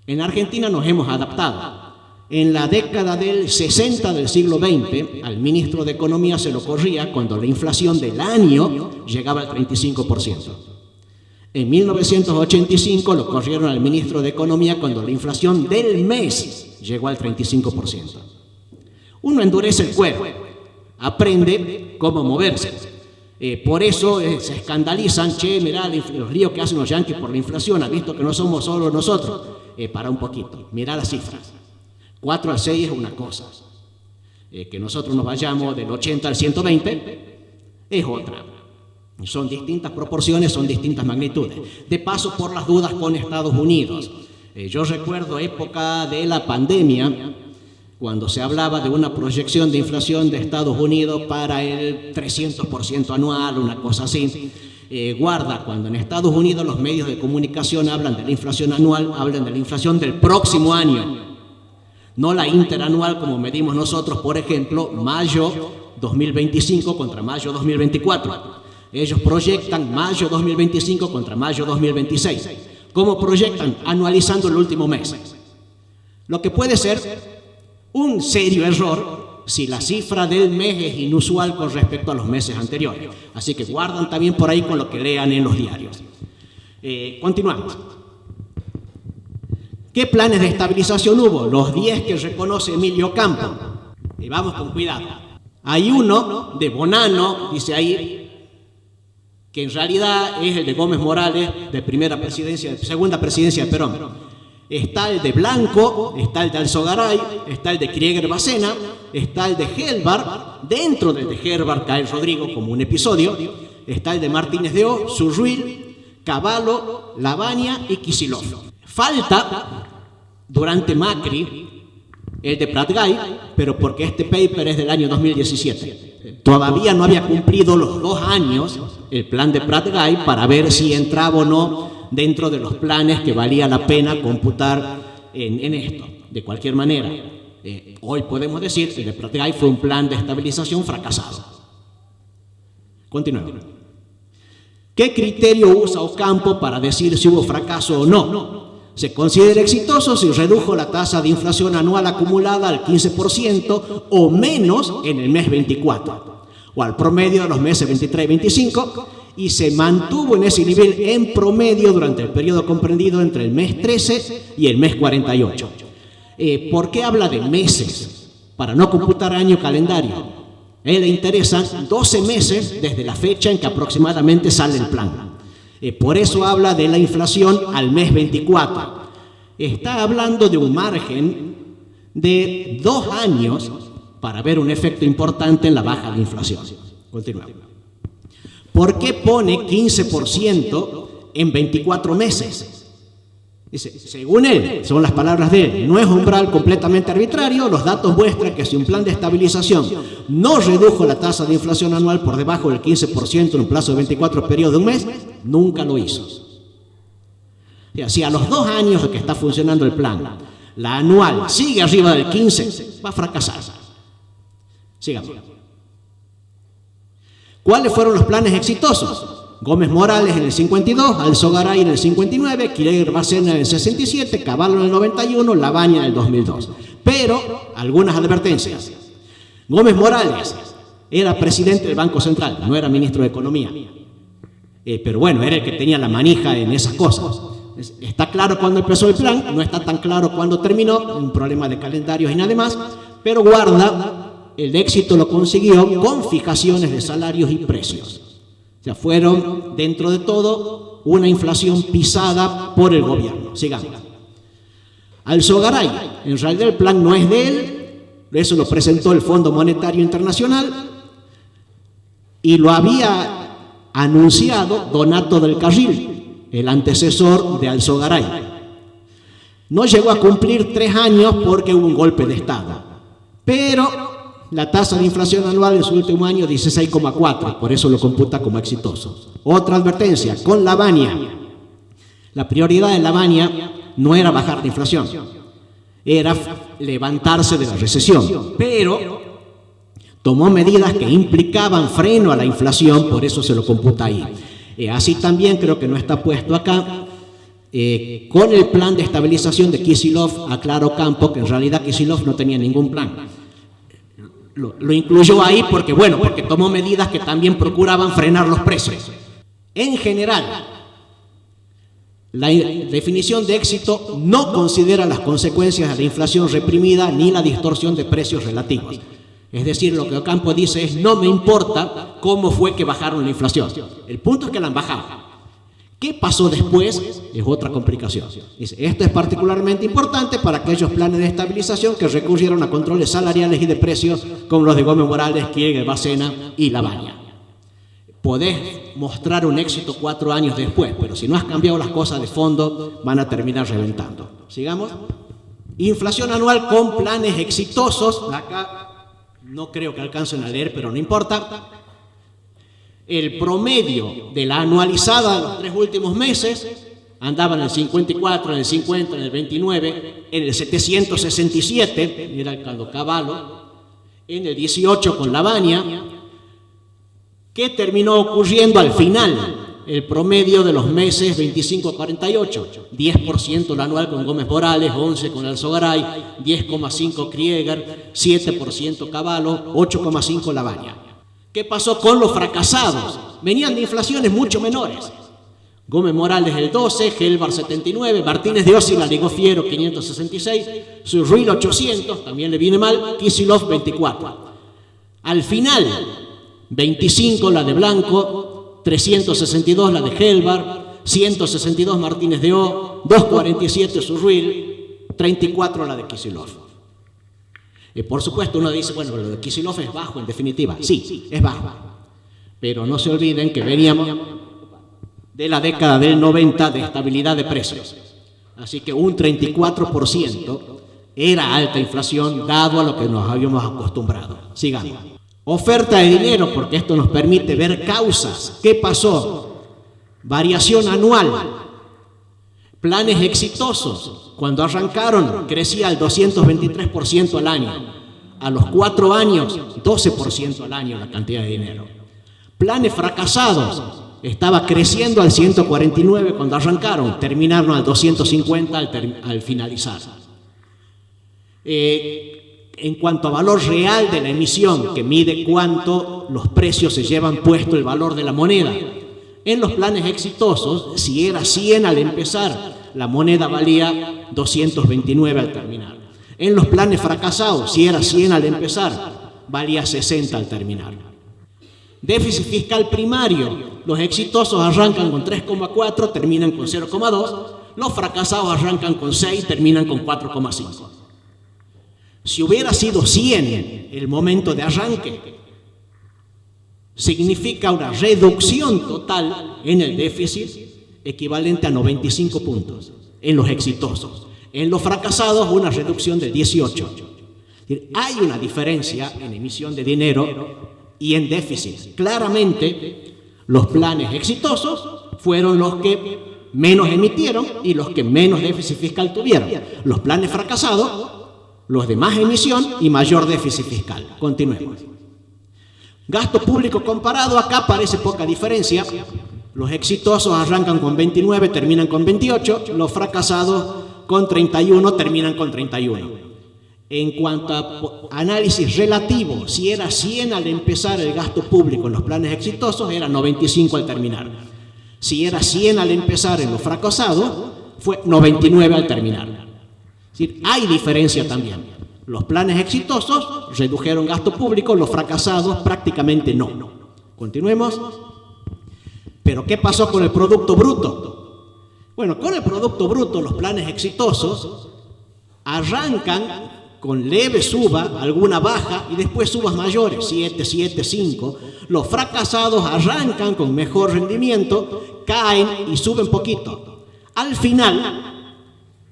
En Argentina nos hemos adaptado. En la década del 60 del siglo XX, al ministro de Economía se lo corría cuando la inflación del año llegaba al 35%. En 1985 lo corrieron al ministro de Economía cuando la inflación del mes llegó al 35%. Uno endurece el cuero. Aprende cómo moverse. Por eso se escandalizan, che, mirá los líos que hacen los yanquis por la inflación, ha visto que no somos solo nosotros. Para un poquito, mirá las cifras. 4 al 6 es una cosa. Que nosotros nos vayamos del 80 al 120 es otra. Son distintas proporciones, son distintas magnitudes. De paso, por las dudas con Estados Unidos. Yo recuerdo época de la pandemia, cuando se hablaba de una proyección de inflación de Estados Unidos para el 300% anual, una cosa así. Guarda, cuando en Estados Unidos los medios de comunicación hablan de la inflación anual, hablan de la inflación del próximo año, no la interanual como medimos nosotros, por ejemplo, mayo 2025 contra mayo 2024. Ellos proyectan mayo 2025 contra mayo 2026. ¿Cómo proyectan? Anualizando el último mes. Lo que puede ser un serio error si la cifra del mes es inusual con respecto a los meses anteriores. Así que guardan también por ahí con lo que lean en los diarios. Continuamos. ¿Qué planes de estabilización hubo? Los 10 que reconoce Emilio Campo. Y vamos con cuidado. Hay uno de Bonano, dice ahí, que en realidad es el de Gómez Morales, de segunda presidencia de Perón. Está el de Blanco, está el de Alzogaray, está el de Krieger Bacena, está el de Helbar, dentro del de Helbar cae Rodrigo como un episodio, está el de Martínez de O, Surruil, Cavallo, Lavagna y Kicillof. Falta, durante Macri, el de Pratgay, pero porque este paper es del año 2017. Todavía no había cumplido los 2 años el plan de Pratgay para ver si entraba o no dentro de los planes que valía la pena computar en esto. De cualquier manera, hoy podemos decir que el de Pratgay fue un plan de estabilización fracasado. Continuemos. ¿Qué criterio usa Ocampo para decir si hubo fracaso o no? Se considera exitoso si redujo la tasa de inflación anual acumulada al 15% o menos en el mes 24, o al promedio de los meses 23 y 25, y se mantuvo en ese nivel en promedio durante el periodo comprendido entre el mes 13 y el mes 48. ¿Por qué habla de meses? Para no computar año calendario. A él le interesan 12 meses desde la fecha en que aproximadamente sale el plan. Por eso habla de la inflación al mes 24. Está hablando de un margen de 2 años para ver un efecto importante en la baja de inflación. Continuamos. ¿Por qué pone 15% en 24 meses? Dice, según él, son las palabras de él, no es umbral completamente arbitrario, los datos muestran que si un plan de estabilización no redujo la tasa de inflación anual por debajo del 15% en un plazo de 24 periodos de un mes, nunca lo hizo. O sea, si a los 2 años que está funcionando el plan, la anual sigue arriba del 15, va a fracasar. Sigamos. ¿Cuáles fueron los planes exitosos? Gómez Morales en el 52, Alzogaray en el 59, Krieger Bacena en el 67, Cavallo en el 91, Lavagna en el 2002. Pero, algunas advertencias. Gómez Morales era presidente del Banco Central, no era ministro de Economía. Pero bueno, era el que tenía la manija en esas cosas. Está claro cuándo empezó el plan, no está tan claro cuándo terminó, un problema de calendarios y nada más, pero guarda, el éxito lo consiguió con fijaciones de salarios y precios. O sea, fueron, dentro de todo, una inflación pisada por el gobierno. Sigamos. Alzogaray, en realidad el plan no es de él, eso lo presentó el Fondo Monetario Internacional y lo había anunciado Donato del Carril, el antecesor de Alzogaray. No llegó a cumplir 3 años porque hubo un golpe de Estado, pero la tasa de inflación anual en su último año 16,4, por eso lo computa como exitoso. Otra advertencia, con Lavagna. La prioridad de Lavagna no era bajar la inflación, era levantarse de la recesión, pero tomó medidas que implicaban freno a la inflación, por eso se lo computa ahí. Así también creo que no está puesto acá, con el plan de estabilización de Kicillof, aclaró Campo que en realidad Kicillof no tenía ningún plan. Lo incluyó ahí porque tomó medidas que también procuraban frenar los precios. En general, la definición de éxito no considera las consecuencias de la inflación reprimida ni la distorsión de precios relativos. Es decir, lo que Ocampo dice es, no me importa cómo fue que bajaron la inflación. El punto es que la han bajado. ¿Qué pasó después? Es otra complicación. Dice, esto es particularmente importante para aquellos planes de estabilización que recurrieron a controles salariales y de precios como los de Gómez Morales, Krieger Bacena y Lavagna. Podés mostrar un éxito 4 años después, pero si no has cambiado las cosas de fondo, van a terminar reventando. Sigamos. Inflación anual con planes exitosos. Acá no creo que alcancen a leer, pero no importa. El promedio de la anualizada de los 3 últimos meses andaba en el 54, en el 50, en el 29, en el 767, era el Cavallo, en el 18 con Lavagna, ¿Qué terminó ocurriendo al final? El promedio de los meses 25 a 48, 10% el anual con Gómez Morales, 11% con Alzogaray, 10,5% Krieger, 7% Cavallo, 8,5% Lavagna. ¿Qué pasó con los fracasados? Venían de inflaciones mucho menores. Gómez Morales el 12, Gelbar 79, Martínez de Osi la ligó fiero 566, Surruil 800, también le viene mal, Kicillof 24. Al final, 25 la de Blanco, 362 la de Gelbar, 162 Martínez de O, 247 Surruil, 34 la de Kicillof. Por supuesto uno dice, bueno, lo de Kicillof es bajo en definitiva. Sí, es bajo. Pero no se olviden que veníamos de la década del 90 de estabilidad de precios. Así que un 34% era alta inflación dado a lo que nos habíamos acostumbrado. Sigamos. Oferta de dinero, porque esto nos permite ver causas. ¿Qué pasó? Variación anual. Planes exitosos. Cuando arrancaron, crecía al 223% al año. A los 4 años, 12% al año la cantidad de dinero. Planes fracasados. Estaba creciendo al 149 cuando arrancaron. Terminaron al 250 al finalizar. En cuanto a valor real de la emisión, que mide cuánto los precios se llevan puesto el valor de la moneda. En los planes exitosos, si era 100 al empezar, la moneda valía 229 al terminar. En los planes fracasados, si era 100 al empezar, valía 60 al terminar. Déficit fiscal primario, los exitosos arrancan con 3,4, terminan con 0,2, los fracasados arrancan con 6, terminan con 4,5. Si hubiera sido 100 el momento de arranque, significa una reducción total en el déficit equivalente a 95 puntos en los exitosos. En los fracasados, una reducción de 18. Es decir, hay una diferencia en emisión de dinero y en déficit. Claramente, los planes exitosos fueron los que menos emitieron y los que menos déficit fiscal tuvieron. Los planes fracasados, los de más emisión y mayor déficit fiscal. Continuemos. Gasto público comparado, acá parece poca diferencia. Los exitosos arrancan con 29, terminan con 28. Los fracasados con 31, terminan con 31. En cuanto a análisis relativo, si era 100 al empezar el gasto público en los planes exitosos, era 95 al terminar. Si era 100 al empezar en los fracasados, fue 99 al terminar. Es decir, hay diferencia también. Los planes exitosos redujeron gasto público, los fracasados prácticamente no. Continuemos. Pero ¿qué pasó con el Producto Bruto? Bueno, con el Producto Bruto los planes exitosos arrancan con leve suba, alguna baja y después subas mayores, 7, 7, 5. Los fracasados arrancan con mejor rendimiento, caen y suben poquito. Al final,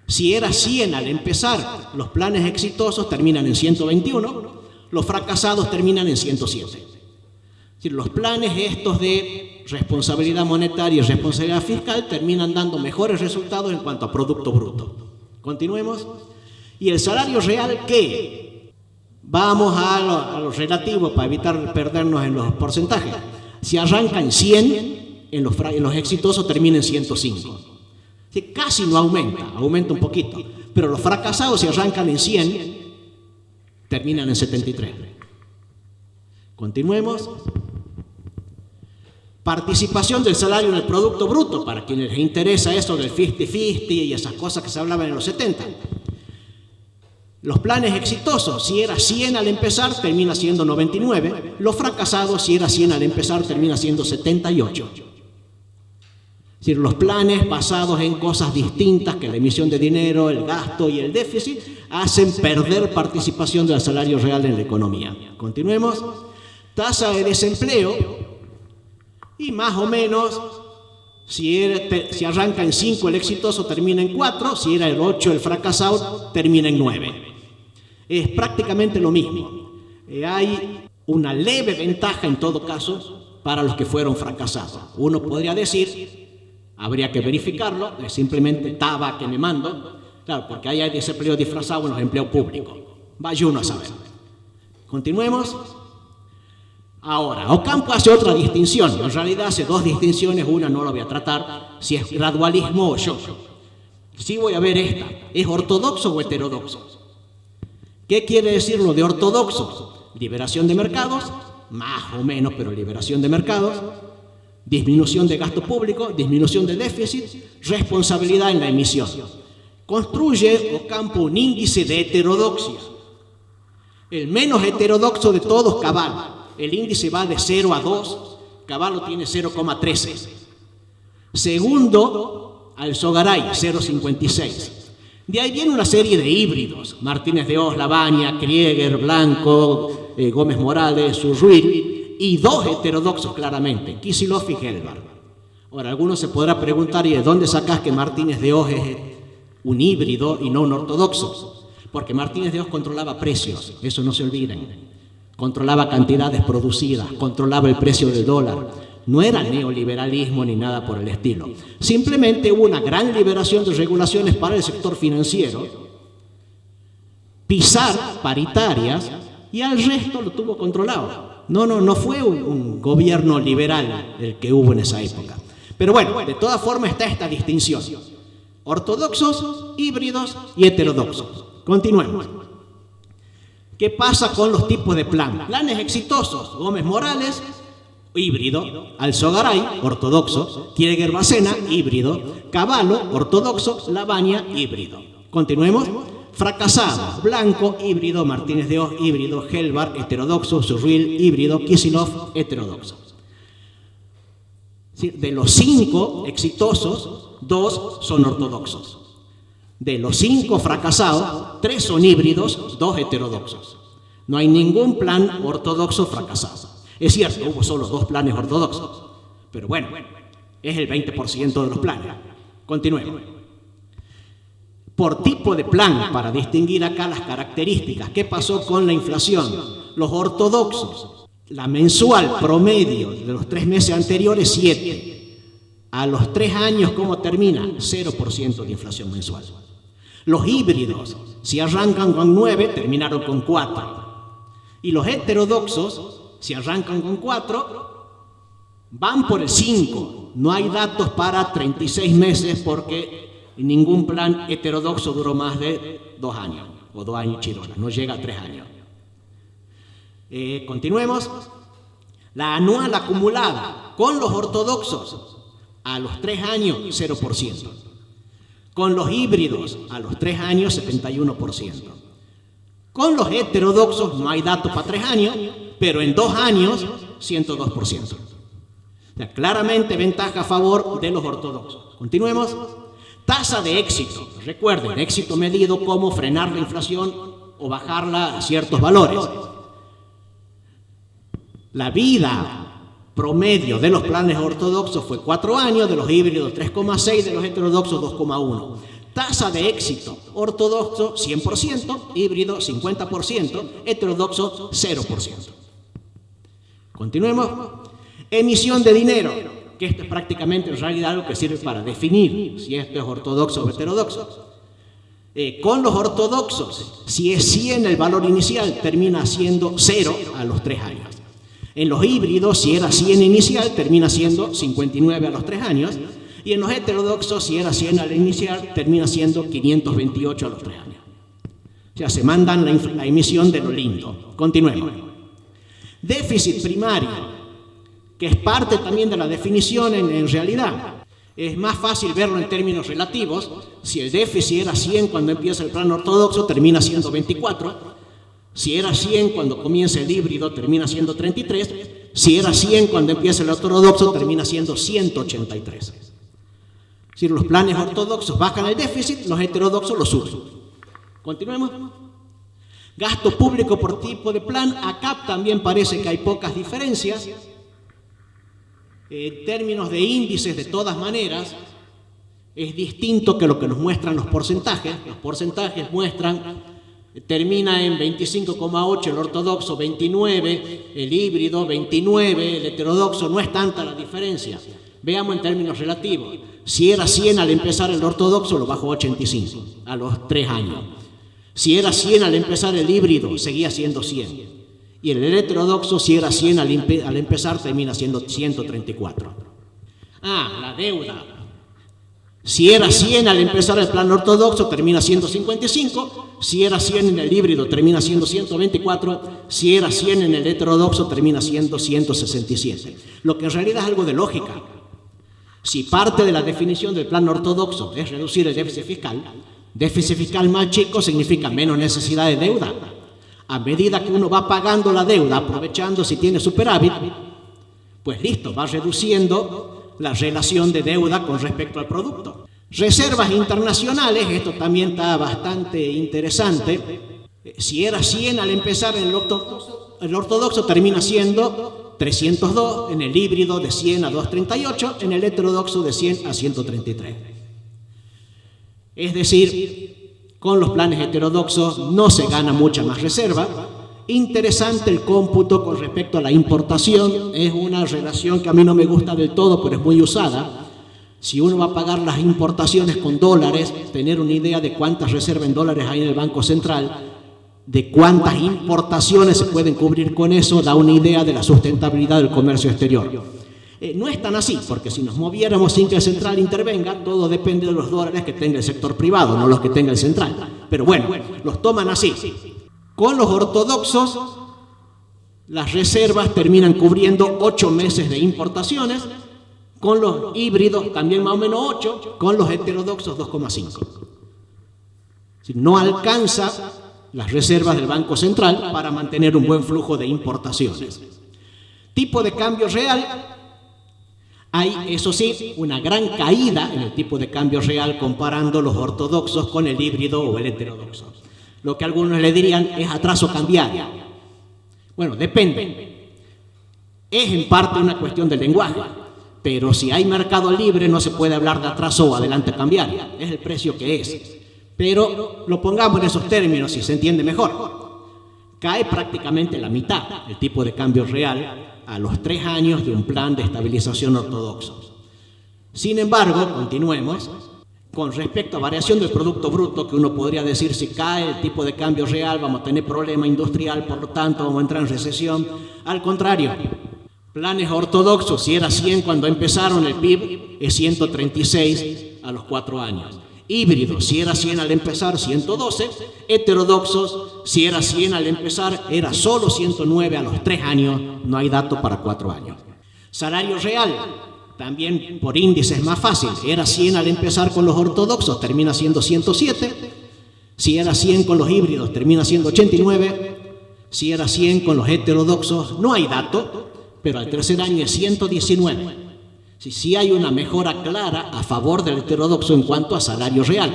si era 100 al empezar, los planes exitosos terminan en 121, los fracasados terminan en 107. Es decir, los planes estos de responsabilidad monetaria y responsabilidad fiscal terminan dando mejores resultados en cuanto a Producto Bruto. Continuemos. ¿Y el salario real qué? Vamos a lo relativo para evitar perdernos en los porcentajes. Si arranca en 100, en los exitosos termina en 105. Sí, casi no aumenta, aumenta un poquito. Pero los fracasados, si arrancan en 100, terminan en 73. Continuemos. Participación del salario en el Producto Bruto, para quienes les interesa eso del 50-50 y esas cosas que se hablaban en los 70. Los planes exitosos, si era 100 al empezar, termina siendo 99. Los fracasados, si era 100 al empezar, termina siendo 78. Es decir, los planes basados en cosas distintas que la emisión de dinero, el gasto y el déficit hacen perder participación del salario real en la economía. Continuemos. Tasa de desempleo y más o menos, si arranca en 5 el exitoso termina en 4, si era el 8 el fracasado termina en 9. Es prácticamente lo mismo. Hay una leve ventaja en todo caso para los que fueron fracasados. Uno podría decir, habría que verificarlo, es simplemente taba que me mando, claro, porque hay desempleo disfrazado en los empleos públicos. Vaya uno a saber. Continuemos. Ahora, Ocampo hace otra distinción, en realidad hace dos distinciones, una no la voy a tratar, si es gradualismo o shock. Sí voy a ver esta, ¿es ortodoxo o heterodoxo? ¿Qué quiere decir lo de ortodoxo? Liberación de mercados, más o menos, pero liberación de mercados, disminución de gasto público, disminución del déficit, responsabilidad en la emisión. Construye Ocampo un índice de heterodoxia. El menos heterodoxo de todos, Cavallo. El índice va de 0 a 2, Cavallo tiene 0,13. Segundo, Alzogaray, 0,56. De ahí viene una serie de híbridos, Martínez de Hoz, Lavagna, Krieger, Blanco, Gómez Morales, Surruil, y dos heterodoxos claramente, Kicillof y Helvar. Ahora, algunos se podrá preguntar, ¿y de dónde sacás que Martínez de Hoz es un híbrido y no un ortodoxo? Porque Martínez de Hoz controlaba precios, eso no se olviden. Controlaba cantidades producidas, controlaba el precio del dólar. No era neoliberalismo ni nada por el estilo. Simplemente hubo una gran liberación de regulaciones para el sector financiero, pisar paritarias, y al resto lo tuvo controlado. No fue un gobierno liberal el que hubo en esa época. Pero bueno, de todas formas está esta distinción. Ortodoxos, híbridos y heterodoxos. Continuemos. ¿Qué pasa con los tipos de plan? Planes exitosos, Gómez Morales, híbrido, Alzogaray, ortodoxo, Krieger-Bacena, híbrido, Cavallo, ortodoxo, Lavagna, híbrido. Continuemos. Fracasados, Blanco, híbrido, Martínez de Hoz, híbrido, Helvar, heterodoxo, Surruil, híbrido, Kicillof, heterodoxo. De los 5 exitosos, 2 son ortodoxos. De los 5 fracasados, 3 son híbridos, 2 heterodoxos. No hay ningún plan ortodoxo fracasado. Es cierto, hubo solo 2 planes ortodoxos, pero bueno, es el 20% de los planes. Continuemos. Por tipo de plan, para distinguir acá las características, ¿qué pasó con la inflación? Los ortodoxos, la mensual promedio de los 3 meses anteriores, 7. A los 3 años, ¿cómo termina? 0% de inflación mensual. Los híbridos, si arrancan con 9, terminaron con 4. Y los heterodoxos, si arrancan con 4, van por el 5. No hay datos para 36 meses porque ningún plan heterodoxo duró más de 2 años, o 2 años chirolas, no llega a 3 años. Continuemos. La anual acumulada con los ortodoxos a los 3 años, 0%. Con los híbridos, a los 3 años, 71%. Con los heterodoxos no hay datos para 3 años, pero en 2 años, 102%. O sea, claramente ventaja a favor de los ortodoxos. Continuemos. Tasa de éxito. Recuerden, éxito medido como frenar la inflación o bajarla a ciertos valores. La vida promedio de los planes ortodoxos fue 4 años, de los híbridos 3,6, de los heterodoxos 2,1. Tasa de éxito, ortodoxo 100%, híbrido 50%, heterodoxo 0%. Continuemos. Emisión de dinero, que esto es prácticamente en realidad algo que sirve para definir si esto es ortodoxo o heterodoxo. Con los ortodoxos, si es 100 el valor inicial, termina siendo 0 a los 3 años. En los híbridos, si era 100 inicial, termina siendo 59 a los 3 años. Y en los heterodoxos, si era 100 al inicial, termina siendo 528 a los 3 años. O sea, se mandan la emisión de lo lindo. Continuemos. Déficit primario, que es parte también de la definición en realidad. Es más fácil verlo en términos relativos. Si el déficit era 100 cuando empieza el plan ortodoxo, termina siendo 24. Si era 100 cuando comienza el híbrido, termina siendo 33. Si era 100 cuando empieza el ortodoxo, termina siendo 183. Es decir, los planes ortodoxos bajan el déficit, los heterodoxos lo suben. Continuemos. Gasto público por tipo de plan. Acá también parece que hay pocas diferencias. En términos de índices, de todas maneras, es distinto que lo que nos muestran los porcentajes. Los porcentajes muestran, termina en 25,8 el ortodoxo, 29 el híbrido, 29 el heterodoxo. No es tanta la diferencia. Veamos en términos relativos. Si era 100 al empezar el ortodoxo, lo bajó a 85 a los 3 años. Si era 100 al empezar el híbrido, seguía siendo 100. y el heterodoxo, si era 100 al empezar, termina siendo 134. La deuda. Si era 100 al empezar el plan ortodoxo, termina siendo 55. Si era 100 en el híbrido, termina siendo 124. Si era 100 en el heterodoxo, termina siendo 167. Lo que en realidad es algo de lógica. Si parte de la definición del plan ortodoxo es reducir el déficit fiscal más chico significa menos necesidad de deuda. A medida que uno va pagando la deuda, aprovechando si tiene superávit, pues listo, va reduciendo la relación de deuda con respecto al producto. Reservas internacionales, esto también está bastante interesante. Si era 100 al empezar el ortodoxo termina siendo 302, en el híbrido de 100 a 238, en el heterodoxo de 100 a 133. Es decir, con los planes heterodoxos no se gana mucha más reserva. Interesante el cómputo con respecto a la importación, es una relación que a mí no me gusta del todo, pero es muy usada. Si uno va a pagar las importaciones con dólares, tener una idea de cuántas reservas en dólares hay en el Banco Central, de cuántas importaciones se pueden cubrir con eso, da una idea de la sustentabilidad del comercio exterior. No es tan así, porque si nos moviéramos sin que el central intervenga, todo depende de los dólares que tenga el sector privado, no los que tenga el central. Pero bueno, los toman así. Con los ortodoxos, las reservas terminan cubriendo 8 meses de importaciones, con los híbridos también más o menos 8, con los heterodoxos 2,5. No alcanza las reservas del Banco Central para mantener un buen flujo de importaciones. Tipo de cambio real, hay, eso sí, una gran caída en el tipo de cambio real comparando los ortodoxos con el híbrido o el heterodoxo. Lo que algunos le dirían es atraso cambiario. Bueno, depende. Es en parte una cuestión del lenguaje, pero si hay mercado libre no se puede hablar de atraso o adelante cambiario. Es el precio que es. Pero lo pongamos en esos términos y se entiende mejor. Cae prácticamente la mitad el tipo de cambio real a los 3 años de un plan de estabilización ortodoxo. Sin embargo, continuemos. Con respecto a variación del Producto Bruto, que uno podría decir si cae el tipo de cambio real vamos a tener problema industrial, por lo tanto vamos a entrar en recesión. Al contrario, planes ortodoxos, si era 100 cuando empezaron, el PIB es 136 a los 4 años. Híbridos, si era 100 al empezar, 112. Heterodoxos, si era 100 al empezar, era solo 109 a los 3 años. No hay dato para 4 años. Salario real, también por índice es más fácil. Era 100 al empezar con los ortodoxos, termina siendo 107. Si era 100 con los híbridos, termina siendo 89. Si era 100 con los heterodoxos, no hay dato, pero al tercer año es 119. Sí hay una mejora clara a favor del heterodoxo en cuanto a salario real.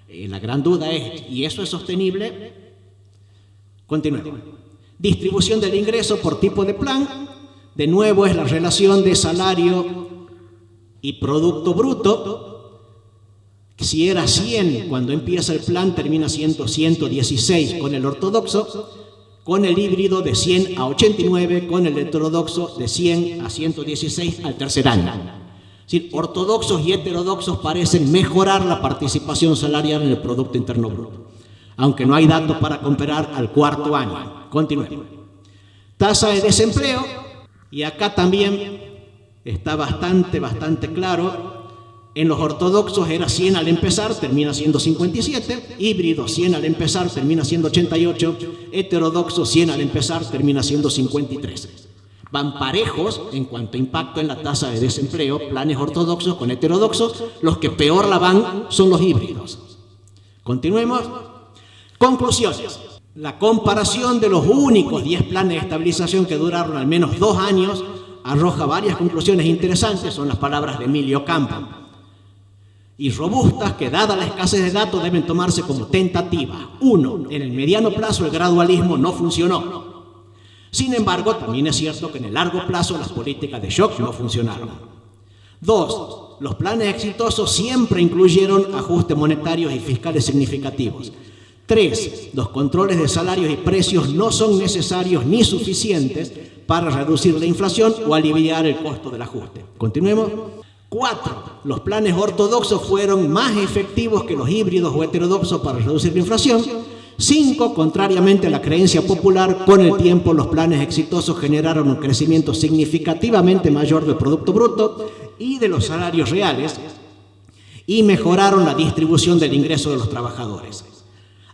La gran duda es, ¿y eso es sostenible? Continuemos. Distribución del ingreso por tipo de plan. De nuevo es la relación de salario y Producto Bruto. Si era 100 cuando empieza el plan, termina siendo 116 con el ortodoxo. Con el híbrido de 100 a 89, con el heterodoxo de 100 a 116 al tercer año. Es decir, ortodoxos y heterodoxos parecen mejorar la participación salarial en el Producto Interno Bruto, aunque no hay datos para comparar al 4º año. Continuemos. Tasa de desempleo, y acá también está bastante claro. En los ortodoxos era 100 al empezar, termina siendo 57. Híbrido 100 al empezar, termina siendo 88. Heterodoxo 100 al empezar, termina siendo 53. Van parejos en cuanto a impacto en la tasa de desempleo, planes ortodoxos con heterodoxos. Los que peor la van son los híbridos. Continuemos. Conclusiones. La comparación de los únicos 10 planes de estabilización que duraron al menos 2 años arroja varias conclusiones interesantes, son las palabras de Emilio Campo, y robustas que, dada la escasez de datos, deben tomarse como tentativas. 1. En el mediano plazo el gradualismo no funcionó. Sin embargo, también es cierto que en el largo plazo las políticas de shock no funcionaron. 2. Los planes exitosos siempre incluyeron ajustes monetarios y fiscales significativos. 3. Los controles de salarios y precios no son necesarios ni suficientes para reducir la inflación o aliviar el costo del ajuste. Continuemos. 4. Los planes ortodoxos fueron más efectivos que los híbridos o heterodoxos para reducir la inflación. 5, contrariamente a la creencia popular, con el tiempo los planes exitosos generaron un crecimiento significativamente mayor del Producto Bruto y de los salarios reales y mejoraron la distribución del ingreso de los trabajadores.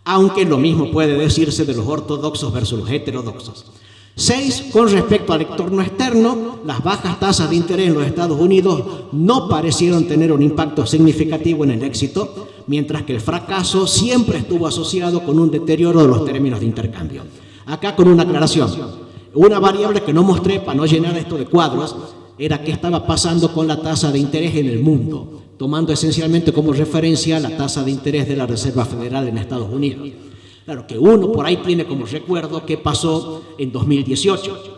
Aunque lo mismo puede decirse de los ortodoxos versus los heterodoxos. 6, con respecto al entorno externo, las bajas tasas de interés en los Estados Unidos no parecieron tener un impacto significativo en el éxito, mientras que el fracaso siempre estuvo asociado con un deterioro de los términos de intercambio. Acá con una aclaración, una variable que no mostré para no llenar esto de cuadros, era qué estaba pasando con la tasa de interés en el mundo, tomando esencialmente como referencia la tasa de interés de la Reserva Federal en Estados Unidos. Claro que uno por ahí tiene como recuerdo qué pasó en 2018,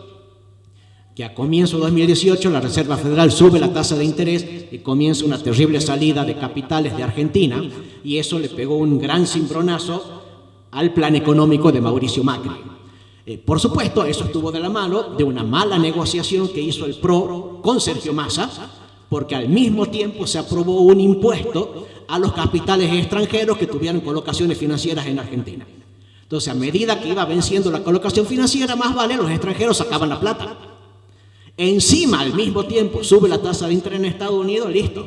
que a comienzo de 2018 la Reserva Federal sube la tasa de interés y comienza una terrible salida de capitales de Argentina, y eso le pegó un gran cimbronazo al plan económico de Mauricio Macri. Por supuesto, eso estuvo de la mano de una mala negociación que hizo el PRO con Sergio Massa, porque al mismo tiempo se aprobó un impuesto a los capitales extranjeros que tuvieran colocaciones financieras en Argentina. Entonces, a medida que iba venciendo la colocación financiera, más vale, los extranjeros sacaban la plata. Encima, al mismo tiempo, sube la tasa de interés en Estados Unidos, listo.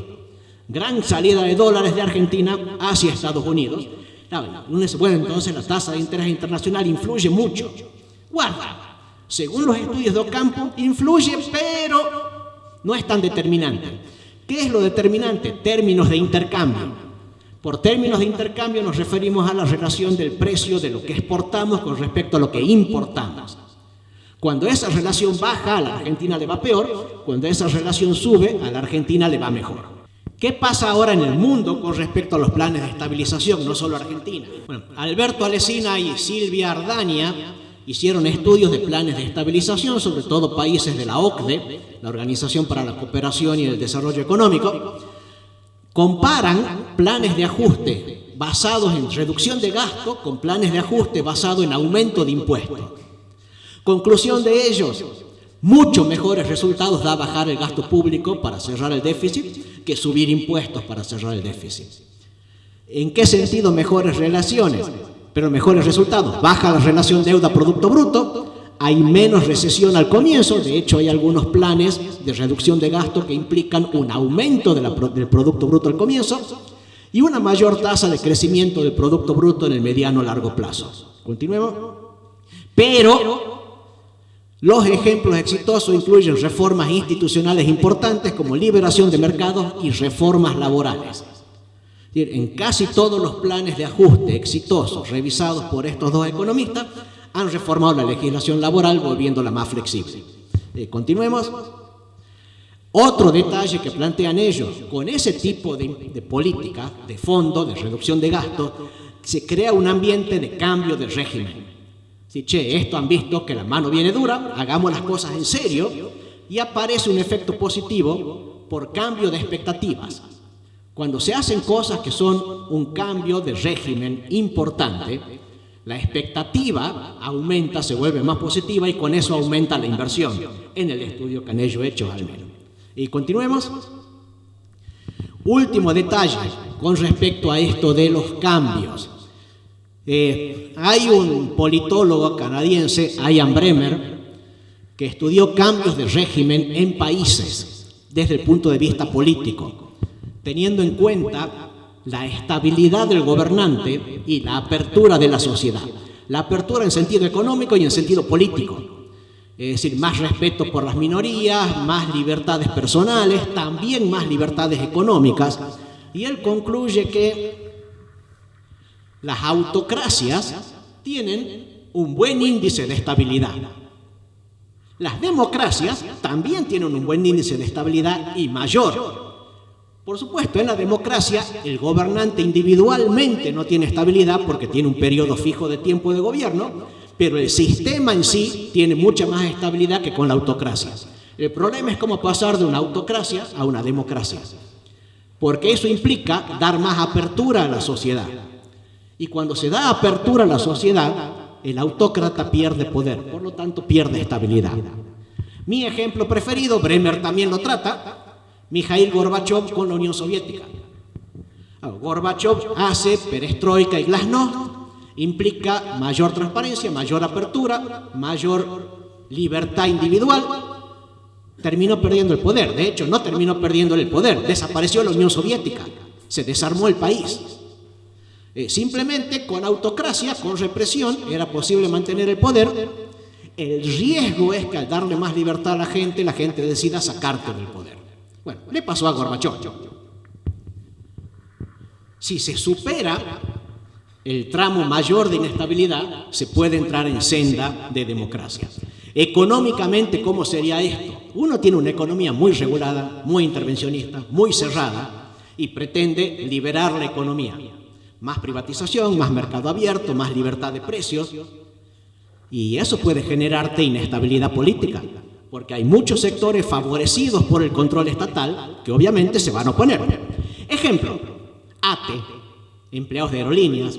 Gran salida de dólares de Argentina hacia Estados Unidos. Bueno, entonces la tasa de interés internacional influye mucho. Guarda, según los estudios de Ocampo, influye, pero no es tan determinante. ¿Qué es lo determinante? Términos de intercambio. Por términos de intercambio nos referimos a la relación del precio de lo que exportamos con respecto a lo que importamos. Cuando esa relación baja, a la Argentina le va peor. Cuando esa relación sube, a la Argentina le va mejor. ¿Qué pasa ahora en el mundo con respecto a los planes de estabilización, no solo Argentina? Bueno, Alberto Alesina y Silvia Ardania hicieron estudios de planes de estabilización, sobre todo países de la OCDE, la Organización para la Cooperación y el Desarrollo Económico. Comparan planes de ajuste basados en reducción de gasto con planes de ajuste basados en aumento de impuestos. Conclusión de ellos, mucho mejores resultados da bajar el gasto público para cerrar el déficit que subir impuestos para cerrar el déficit. ¿En qué sentido mejores relaciones? Pero mejores resultados. Baja la relación deuda-producto bruto, hay menos recesión al comienzo, de hecho hay algunos planes de reducción de gasto que implican un aumento del Producto Bruto al comienzo y una mayor tasa de crecimiento del Producto Bruto en el mediano a largo plazo. Continuemos. Pero los ejemplos exitosos incluyen reformas institucionales importantes como liberación de mercados y reformas laborales. En casi todos los planes de ajuste exitosos revisados por estos dos economistas han reformado la legislación laboral volviéndola más flexible. Continuemos. Otro detalle que plantean ellos, con ese tipo de política, de fondo, de reducción de gasto, se crea un ambiente de cambio de régimen. Si, esto han visto que la mano viene dura, hagamos las cosas en serio, y aparece un efecto positivo por cambio de expectativas. Cuando se hacen cosas que son un cambio de régimen importante, la expectativa aumenta, se vuelve más positiva y con eso aumenta la inversión, en el estudio que han ellos hecho al menos. Y continuemos. Último detalle con respecto a esto de los cambios. Hay un politólogo canadiense, Ian Bremmer, que estudió cambios de régimen en países desde el punto de vista político, teniendo en cuenta la estabilidad del gobernante y la apertura de la sociedad. La apertura en sentido económico y en sentido político. Es decir, más respeto por las minorías, más libertades personales, también más libertades económicas. Y él concluye que las autocracias tienen un buen índice de estabilidad. Las democracias también tienen un buen índice de estabilidad y mayor. Por supuesto, en la democracia el gobernante individualmente no tiene estabilidad porque tiene un periodo fijo de tiempo de gobierno, pero el sistema en sí tiene mucha más estabilidad que con la autocracia. El problema es cómo pasar de una autocracia a una democracia, porque eso implica dar más apertura a la sociedad. Y cuando se da apertura a la sociedad, el autócrata pierde poder, por lo tanto pierde estabilidad. Mi ejemplo preferido, Bremer también lo trata, Mikhail Gorbachev con la Unión Soviética. Gorbachev hace perestroika y glasnost implica mayor transparencia, mayor apertura, mayor libertad individual. Terminó perdiendo el poder. De hecho, no terminó perdiendo el poder. Desapareció la Unión Soviética. Se desarmó el país. Simplemente con autocracia, con represión, era posible mantener el poder. El riesgo es que al darle más libertad a la gente decida sacarte del poder. Bueno, le pasó a Gorbachov. Si se supera el tramo mayor de inestabilidad, se puede entrar en senda de democracia. Económicamente, ¿cómo sería esto? Uno tiene una economía muy regulada, muy intervencionista, muy cerrada, y pretende liberar la economía. Más privatización, más mercado abierto, más libertad de precios, y eso puede generarte inestabilidad política, porque hay muchos sectores favorecidos por el control estatal que obviamente se van a oponer. Ejemplo, ATE, empleados de aerolíneas,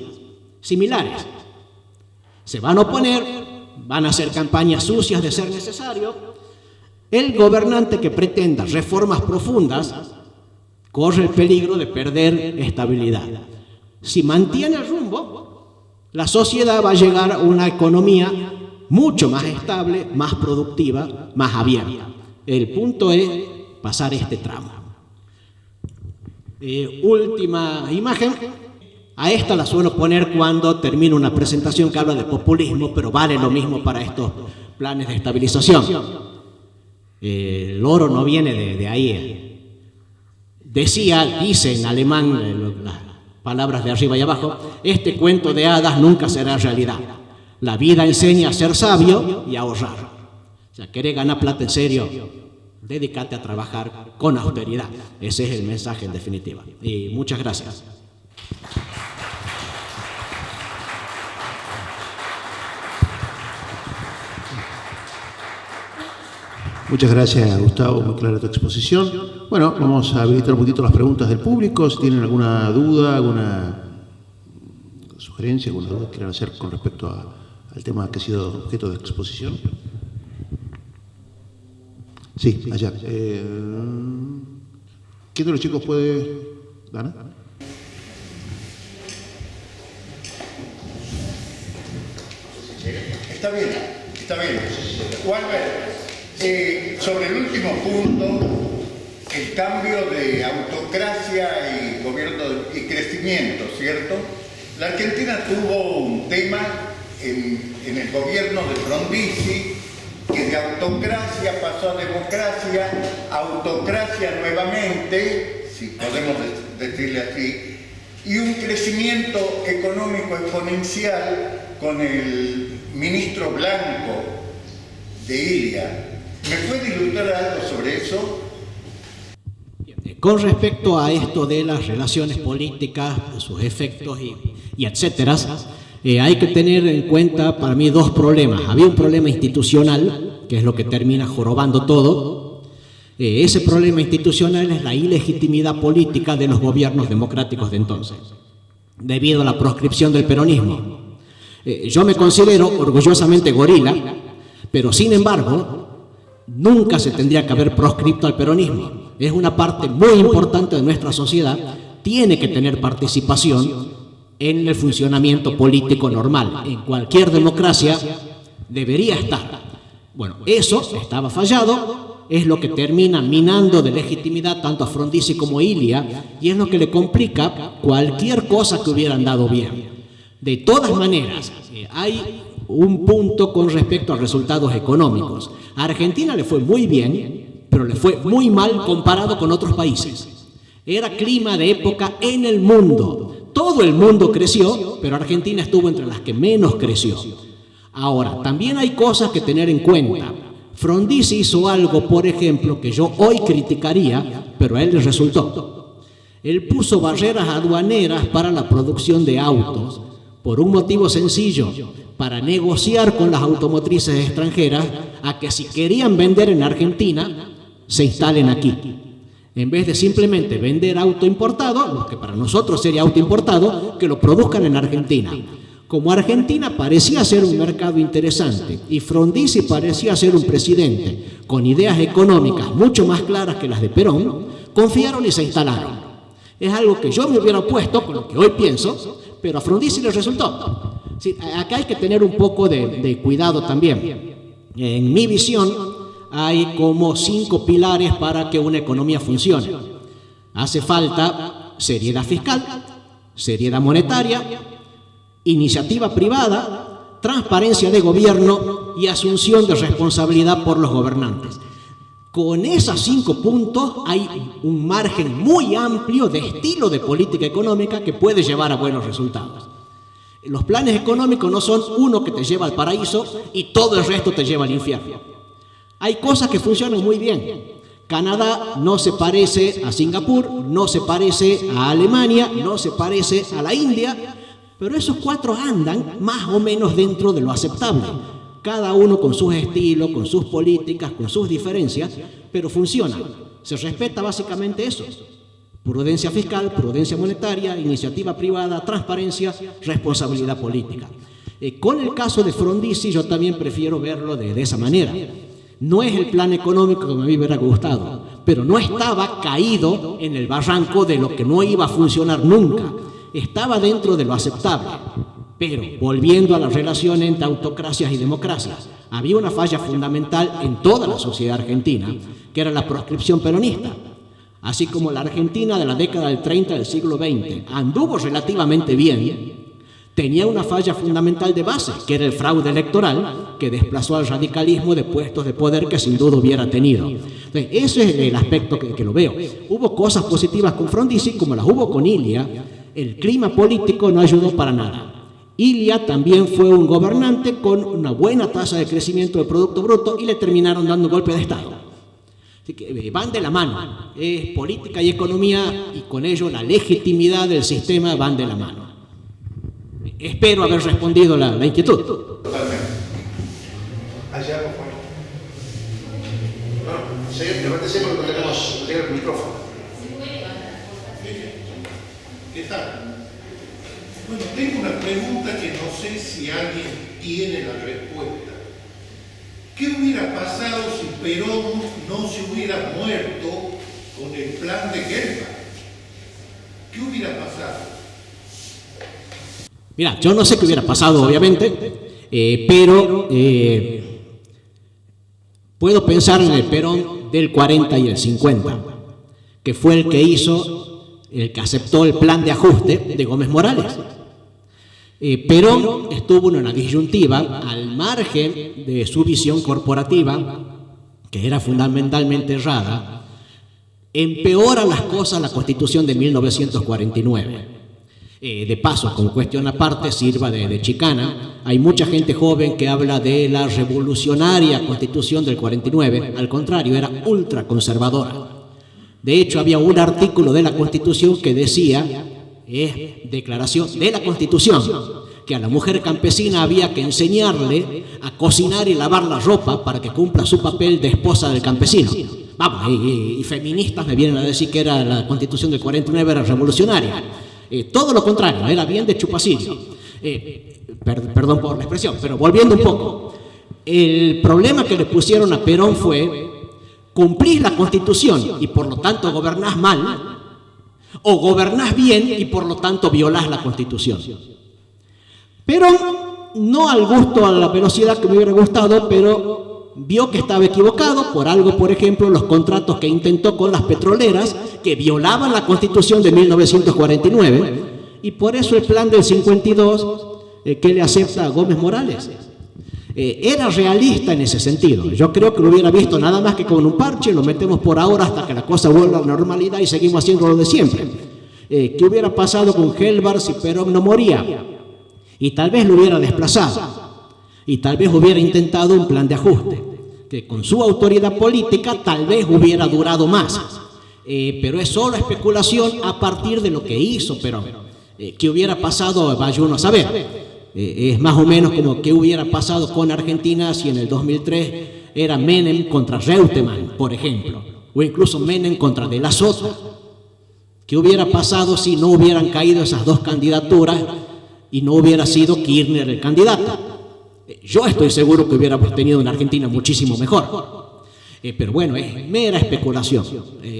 similares. Se van a oponer, van a hacer campañas sucias de ser necesario. El gobernante que pretenda reformas profundas corre el peligro de perder estabilidad. Si mantiene el rumbo, la sociedad va a llegar a una economía mucho más estable, más productiva, más abierta. El punto es pasar este tramo. Última imagen. A esta la suelo poner cuando termino una presentación que habla de populismo, pero vale lo mismo para estos planes de estabilización. El oro no viene de ahí. Dice en alemán, las palabras de arriba y abajo, este cuento de hadas nunca será realidad. La vida enseña a ser sabio y a ahorrar. O sea, ¿querés ganar plata en serio? Dedícate a trabajar con austeridad. Ese es el mensaje en definitiva. Y muchas gracias. Muchas gracias, Gustavo, muy clara tu exposición. Bueno, vamos a habilitar un poquito las preguntas del público. Si tienen alguna duda, alguna sugerencia, alguna duda que quieran hacer con respecto al tema que ha sido objeto de exposición. Sí, allá. ¿Quién de los chicos puede...? ¿Dana? Está bien. Walter, sobre el último punto, el cambio de autocracia y gobierno y crecimiento, ¿cierto? La Argentina tuvo un tema en el gobierno de Frondizi, que de autocracia pasó a democracia, autocracia nuevamente, si podemos decirle así, y un crecimiento económico exponencial con el ministro Blanco de Ilia. ¿Me puede ilustrar algo sobre eso? Con respecto a esto de las relaciones políticas, sus efectos y etcétera, hay que tener en cuenta para mí dos problemas. Había un problema institucional, que es lo que termina jorobando todo. Ese problema institucional es la ilegitimidad política de los gobiernos democráticos de entonces, debido a la proscripción del peronismo. Yo me considero orgullosamente gorila, pero sin embargo, nunca se tendría que haber proscripto al peronismo. Es una parte muy importante de nuestra sociedad, tiene que tener participación en el funcionamiento político normal. En cualquier democracia debería estar. Bueno, eso estaba fallado, es lo que termina minando de legitimidad tanto a Frondizi como a Ilia, y es lo que le complica cualquier cosa que hubieran dado bien. De todas maneras, hay un punto con respecto a resultados económicos. A Argentina le fue muy bien, pero le fue muy mal comparado con otros países. Era clima de época en el mundo. Todo el mundo creció, pero Argentina estuvo entre las que menos creció. Ahora, también hay cosas que tener en cuenta. Frondizi hizo algo, por ejemplo, que yo hoy criticaría, pero a él le resultó. Él puso barreras aduaneras para la producción de autos, por un motivo sencillo, para negociar con las automotrices extranjeras a que si querían vender en Argentina, se instalen aquí. En vez de simplemente vender auto importado, lo que para nosotros sería auto importado, que lo produzcan en Argentina. Como Argentina parecía ser un mercado interesante y Frondizi parecía ser un presidente con ideas económicas mucho más claras que las de Perón, confiaron y se instalaron. Es algo que yo me hubiera opuesto con lo que hoy pienso, pero a Frondizi le resultó. Sí, acá hay que tener un poco de cuidado también. En mi visión hay como 5 pilares para que una economía funcione. Hace falta seriedad fiscal, seriedad monetaria, iniciativa privada, transparencia de gobierno y asunción de responsabilidad por los gobernantes. Con esos 5 puntos hay un margen muy amplio de estilo de política económica que puede llevar a buenos resultados. Los planes económicos no son uno que te lleva al paraíso y todo el resto te lleva al infierno. Hay cosas que funcionan muy bien. Canadá no se parece a Singapur, no se parece a Alemania, no se parece a la India, pero esos 4 andan más o menos dentro de lo aceptable. Cada uno con sus estilos, con sus políticas, con sus diferencias, pero funciona. Se respeta básicamente eso. Prudencia fiscal, prudencia monetaria, iniciativa privada, transparencia, responsabilidad política. Con el caso de Frondizi yo también prefiero verlo de esa manera. No es el plan económico que a mí me hubiera gustado, pero no estaba caído en el barranco de lo que no iba a funcionar nunca. Estaba dentro de lo aceptable. Pero, volviendo a la relación entre autocracias y democracias, había una falla fundamental en toda la sociedad argentina, que era la proscripción peronista. Así como la Argentina de la década del 30 del siglo XX anduvo relativamente bien, tenía una falla fundamental de base, que era el fraude electoral, que desplazó al radicalismo de puestos de poder que sin duda hubiera tenido. Entonces, ese es el aspecto que lo veo. Hubo cosas positivas con Frondizi, como las hubo con Ilia. El clima político no ayudó para nada. Ilia también fue un gobernante con una buena tasa de crecimiento del Producto Bruto y le terminaron dando un golpe de Estado. Así que van de la mano. Política y economía, y con ello la legitimidad del sistema van de la mano. Espero haber respondido la inquietud. Totalmente. Allá, por favor. No, señor, levántese porque no tenemos el micrófono. ¿Qué tal? Bueno, tengo una pregunta que no sé si alguien tiene la respuesta. ¿Qué hubiera pasado si Perón no se hubiera muerto con el plan de Gelbach? ¿Qué hubiera pasado? Mira, yo no sé qué hubiera pasado, obviamente, pero puedo pensar en el Perón del 40 y el 50, que fue el que aceptó el plan de ajuste de Gómez Morales. Perón estuvo en una disyuntiva al margen de su visión corporativa, que era fundamentalmente errada. Empeora las cosas la Constitución de 1949. De paso, como cuestión aparte, sirva de chicana, hay mucha gente joven que habla de la revolucionaria Constitución del 49, al contrario, era ultraconservadora. De hecho, había un artículo de la Constitución que decía, declaración de la Constitución, que a la mujer campesina había que enseñarle a cocinar y lavar la ropa para que cumpla su papel de esposa del campesino. Vamos, y feministas me vienen a decir que la Constitución del 49 era revolucionaria. Todo lo contrario, era bien de chupacillo. Perdón por la expresión, pero volviendo un poco, el problema que le pusieron a Perón fue: cumplís la Constitución y por lo tanto gobernás mal, o gobernás bien y por lo tanto violás la Constitución. Perón, no al gusto, a la velocidad que me hubiera gustado, pero vio que estaba equivocado por algo, por ejemplo, los contratos que intentó con las petroleras, que violaban la Constitución de 1949, y por eso el plan del 52 que le acepta a Gómez Morales. Era realista en ese sentido. Yo creo que lo hubiera visto nada más que con un parche, lo metemos por ahora hasta que la cosa vuelva a la normalidad y seguimos haciendo lo de siempre. ¿Qué hubiera pasado con Gelbach si Perón no moría? Y tal vez lo hubiera desplazado, y tal vez hubiera intentado un plan de ajuste, que con su autoridad política tal vez hubiera durado más. Pero es solo especulación a partir de lo que hizo Perón. ¿Qué hubiera pasado? Vaya uno a saber. Es más o menos como qué hubiera pasado con Argentina si en el 2003 era Menem contra Reutemann, por ejemplo, o incluso Menem contra De la Sota. ¿Qué hubiera pasado si no hubieran caído esas dos candidaturas y no hubiera sido Kirchner el candidato? Yo estoy seguro que hubiéramos tenido una Argentina muchísimo mejor. Pero bueno, es mera especulación.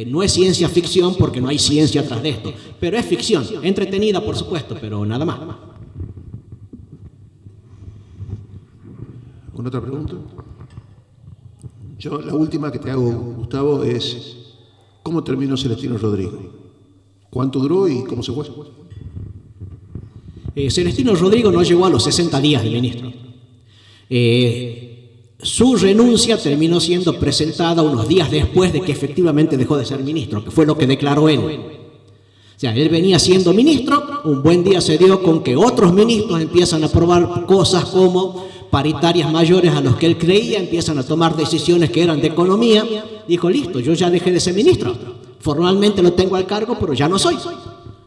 No es ciencia ficción porque no hay ciencia atrás de esto, pero es ficción, entretenida por supuesto, pero nada más. ¿Alguna otra pregunta? Yo, la última que te hago, Gustavo, es ¿cómo terminó Celestino Rodrigo? ¿Cuánto duró y cómo se fue? Celestino Rodrigo no llegó a los 60 días de ministro. Su renuncia terminó siendo presentada unos días después de que efectivamente dejó de ser ministro, que fue lo que declaró él. O sea, él venía siendo ministro, un buen día se dio con que otros ministros empiezan a aprobar cosas como paritarias mayores a los que él creía, empiezan a tomar decisiones que eran de economía. Dijo, listo, yo ya dejé de ser ministro, formalmente lo tengo al cargo, pero ya no soy.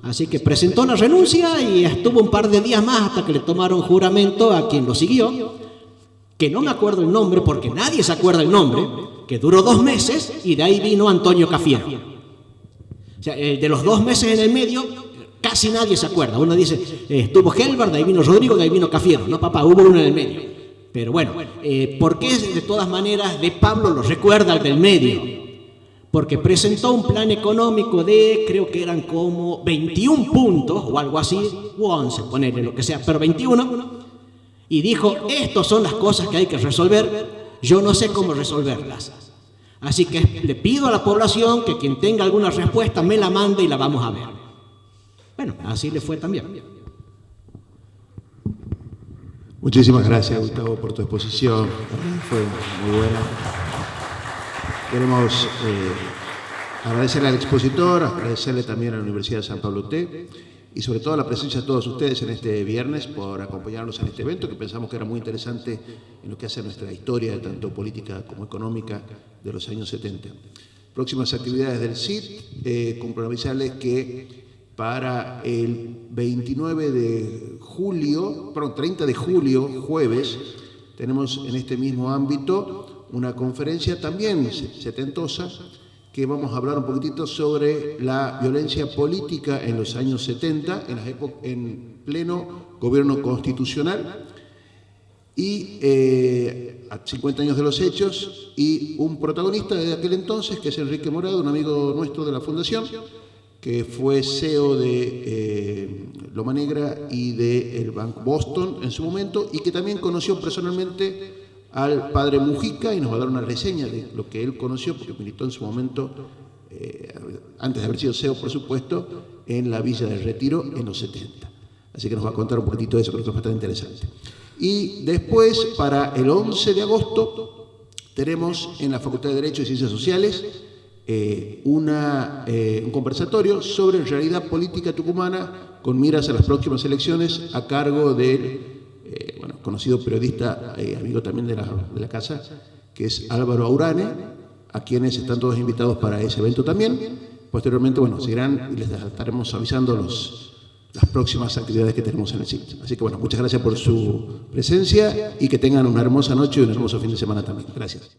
Así que presentó la renuncia y estuvo un par de días más hasta que le tomaron juramento a quien lo siguió, que no me acuerdo el nombre porque nadie se acuerda el nombre, que duró 2 meses y de ahí vino Antonio Cafiero. O sea, de los 2 meses en el medio, casi nadie se acuerda. Uno dice, estuvo Helbert, de ahí vino Rodrigo, de ahí vino Cafiero. No, papá, hubo uno en el medio. Pero bueno, ¿por qué de todas maneras de Pablo lo recuerda el del medio? Porque presentó un plan económico de, creo que eran como 21 puntos o algo así, o 11, ponerle lo que sea, pero 21, y dijo, estas son las cosas que hay que resolver, yo no sé cómo resolverlas. Así que le pido a la población que quien tenga alguna respuesta me la mande y la vamos a ver. Bueno, así le fue también. Muchísimas gracias, Gustavo, por tu exposición. Fue muy buena. Queremos agradecerle al expositor, agradecerle también a la Universidad de San Pablo T y sobre todo la presencia de todos ustedes en este viernes por acompañarnos en este evento que pensamos que era muy interesante en lo que hace nuestra historia, tanto política como económica, de los años 70. Próximas actividades del CIT, comprometerles que para el 29 de julio, perdón, 30 de julio, jueves, tenemos en este mismo ámbito una conferencia también setentosa, que vamos a hablar un poquitito sobre la violencia política en los años 70, en pleno gobierno constitucional, y a 50 años de los hechos, y un protagonista de aquel entonces, que es Enrique Morado, un amigo nuestro de la Fundación, que fue CEO de Loma Negra y del Banco Boston en su momento, y que también conoció personalmente al padre Mujica y nos va a dar una reseña de lo que él conoció, porque militó en su momento, antes de haber sido CEO, por supuesto, en la Villa del Retiro en los 70. Así que nos va a contar un poquitito de eso, creo que es bastante interesante. Y después, para el 11 de agosto, tenemos en la Facultad de Derecho y Ciencias Sociales un conversatorio sobre realidad política tucumana con miras a las próximas elecciones a cargo del conocido periodista, amigo también de la casa, que es Álvaro Aurane, a quienes están todos invitados para ese evento también. Posteriormente, seguirán y les estaremos avisando las próximas actividades que tenemos en el sitio. Así que muchas gracias por su presencia y que tengan una hermosa noche y un hermoso fin de semana también. Gracias.